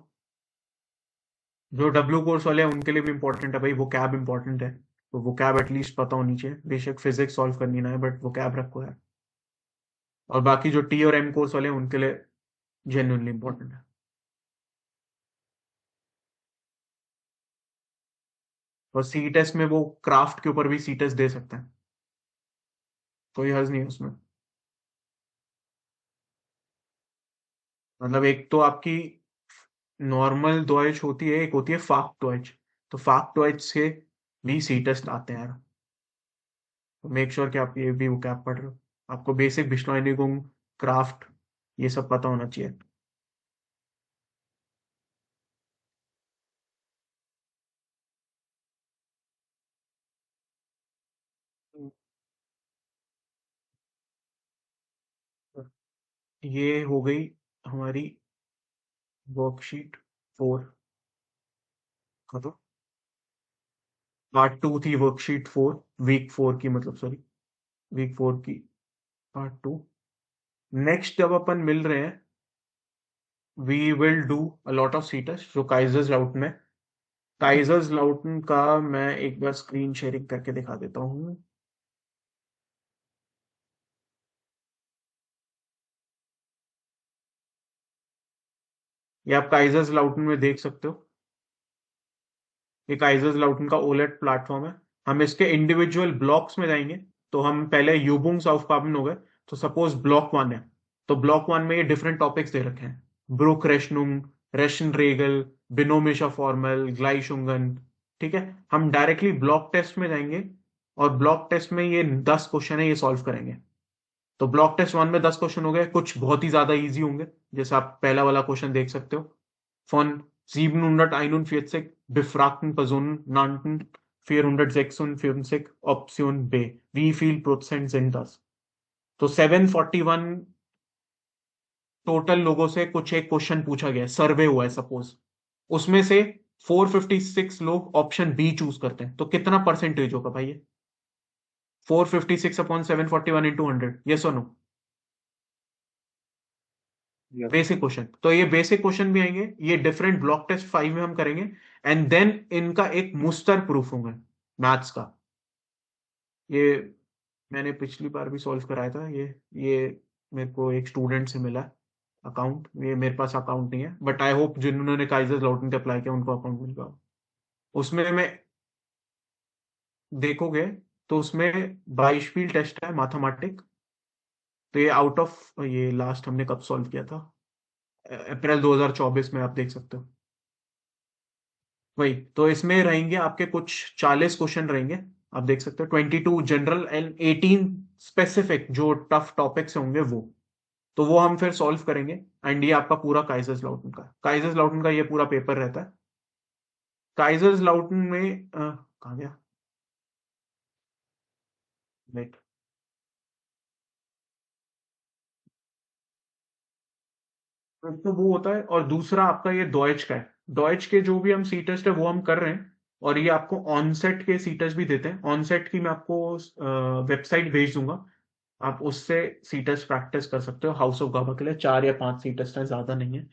जो डब्ल्यू कोर्स वाले हैं उनके लिए भी इंपॉर्टेंट है भाई, वो कैब इंपॉर्टेंट है, तो वो कैब एटलीस्ट पता होनी चाहिए। बेशक फिजिक्स सॉल्व करनी ना है, बट वो कैब रखो यार। और बाकी जो टी और एम कोर्स वाले हैं उनके लिए जेन्युइनली इंपॉर्टेंट है। और सी टेस्ट में वो क्राफ्ट के ऊपर भी सी टेस्ट दे सकते हैं, कोई हर्ज नहीं है उसमें। मतलब एक तो आपकी नॉर्मल डॉइच होती है, एक होती है फाक डॉइच। तो फाक डॉइच से भी सी टेस्ट आते हैं यार। तो मेक श्योर कि आप ये भी वो कैप पढ़ रहे हो। आपको बेसिक बिश्नोइनिगुम, क्राफ्ट, ये सब पता होना चाहिए। ये हो गई हमारी वर्कशीट 4 का। तो पार्ट 2 थी वर्कशीट 4, वीक 4 की, मतलब सॉरी वीक 4 की पार्ट 2। नेक्स्ट जब अपन मिल रहे हैं we will do a lot of C test जो काइजर्स लाउटन में। काइजर्स लाउटन का मैं एक बार स्क्रीन शेयरिंग करके दिखा देता हूँ। ये आप काइजर्स लाउटन में देख सकते हो। ये काइजर्स लाउटन का ओलेट प्लेटफॉर्म है। हम इसके इंडिविजुअल ब्लॉक्स में जाएंगे। तो हम पहले यूबुंग्स aufgaben हो गए। तो सपोज ब्लॉक 1 है, तो ब्लॉक 1 में ये डिफरेंट टॉपिक्स दे रखे हैं। ब्रुक रेशनुंग, रेशन रेगल, बिनोमिशा फॉर्मल, ग्लाइशुंगन। ठीक है, हम डायरेक्टली ब्लॉक टेस्ट में जाएंगे और ब्लॉक टेस्ट में ये 10 क्वेश्चन है, ये सॉल्व करेंगे। तो ब्लॉक टेस्ट 1 में 10 क्वेश्चन हो गए, कुछ बहुत ही ज्यादा इजी होंगे, जैसे आप पहला वाला क्वेश्चन देख सकते हो। Von 741 befragten Personen nannten 446 Option B. Wie viel Prozent sind das? तो 741 टोटल लोगों से कुछ एक क्वेश्चन पूछा गया है, सर्वे हुआ है सपोज। उसमें से 456 लोग ऑप्शन बी चूज करते हैं, तो कितना परसेंटेज होगा भाई? 456 अपॉन 741 इंटू 100, यस और नो? Basic question. तो ये बेसिक क्वेश्चन भी आएंगे, ये डिफरेंट ब्लॉक टेस्ट 5 में हम करेंगे, एंड देन इनका एक मुस्तर प्रूफ होगा मैथ्स का। ये मैंने पिछली बार भी सॉल्व कराया था। ये मेरे को एक स्टूडेंट से मिला अकाउंट, ये मेरे पास अकाउंट नहीं है, बट आई होप जिन्होंने काइजर लाउटन पे अप्लाई किया उनको अकाउंट मिल गया। उसमें मैं देखोगे तो उसमें 22 फील्ड टेस्ट है मैथमेटिक। तो ये आउट ऑफ, ये लास्ट हमने कब सॉल्व किया था, अप्रैल 2024 में, आप देख सकते हो। वही तो इसमें रहेंगे आपके कुछ 40 क्वेश्चन रहेंगे, आप देख सकते हो। 22 जनरल एंड 18 स्पेसिफिक जो टफ टॉपिक्स होंगे वो, तो वो हम फिर सॉल्व करेंगे। एंड ये आपका पूरा काइजर्स लाउटन का ये पूरा पेपर रहता है। काइजर्स लाउटन में कहाँ गया, वेट, एक तो वो होता है और दूसरा आपका ये डॉइच का है। डॉइच के जो भी हम सी टेस्ट है वो हम कर रहे हैं, और ये आपको ऑनसेट के सी टेस्ट भी देते हैं। ऑनसेट की मैं आपको वेबसाइट भेज दूंगा, आप उससे सी टेस्ट प्रैक्टिस कर सकते हो। हाउस ऑफ गाबा के लिए 4 या 5 सी टेस्ट है, ज्यादा नहीं है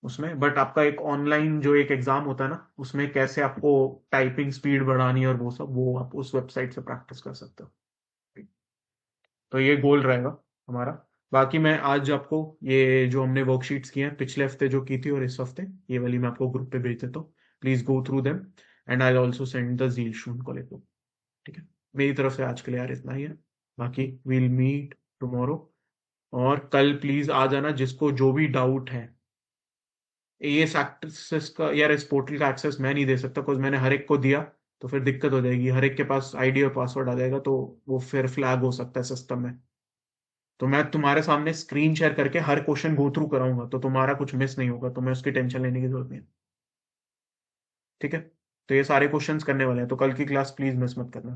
उसमें। बट आपका एक ऑनलाइन जो एक एग्जाम होता है ना, उसमें कैसे आपको टाइपिंग स्पीड बढ़ानी है और वो सब, वो आप उस वेबसाइट से प्रैक्टिस कर सकते हो। तो ये गोल रहेगा हमारा। बाकी मैं आज आपको ये जो हमने वर्कशीट्स की हैं पिछले हफ्ते जो की थी और इस हफ्ते, ये वाली मैं आपको ग्रुप पे भेज देता हूँ। Please go through them, and I also send the zeal student college को। ठीक है, मेरी तरफ से आज के लिए यार इतना ही है। बाकी विल मीट टुमारो, और कल प्लीज आ जाना जिसको जो भी डाउट है। एएस एक्सेस का यार, इस पोर्टल का एक्सेस मैं नहीं दे सकता, बिकॉज मैंने हर एक को दिया तो फिर दिक्कत हो जाएगी। हर एक के पास आईडी और पासवर्ड आ जाएगा तो वो फिर फ्लैग हो सकता है सिस्टम में। तो मैं तुम्हारे सामने स्क्रीन शेयर करके हर क्वेश्चन गो थ्रू कराऊंगा, तो तुम्हारा कुछ मिस नहीं होगा, तो मैं उसकी टेंशन लेने की जरूरत नहीं है। ठीक है, तो ये सारे क्वेश्चंस करने वाले हैं, तो कल की क्लास प्लीज मिस मत करना।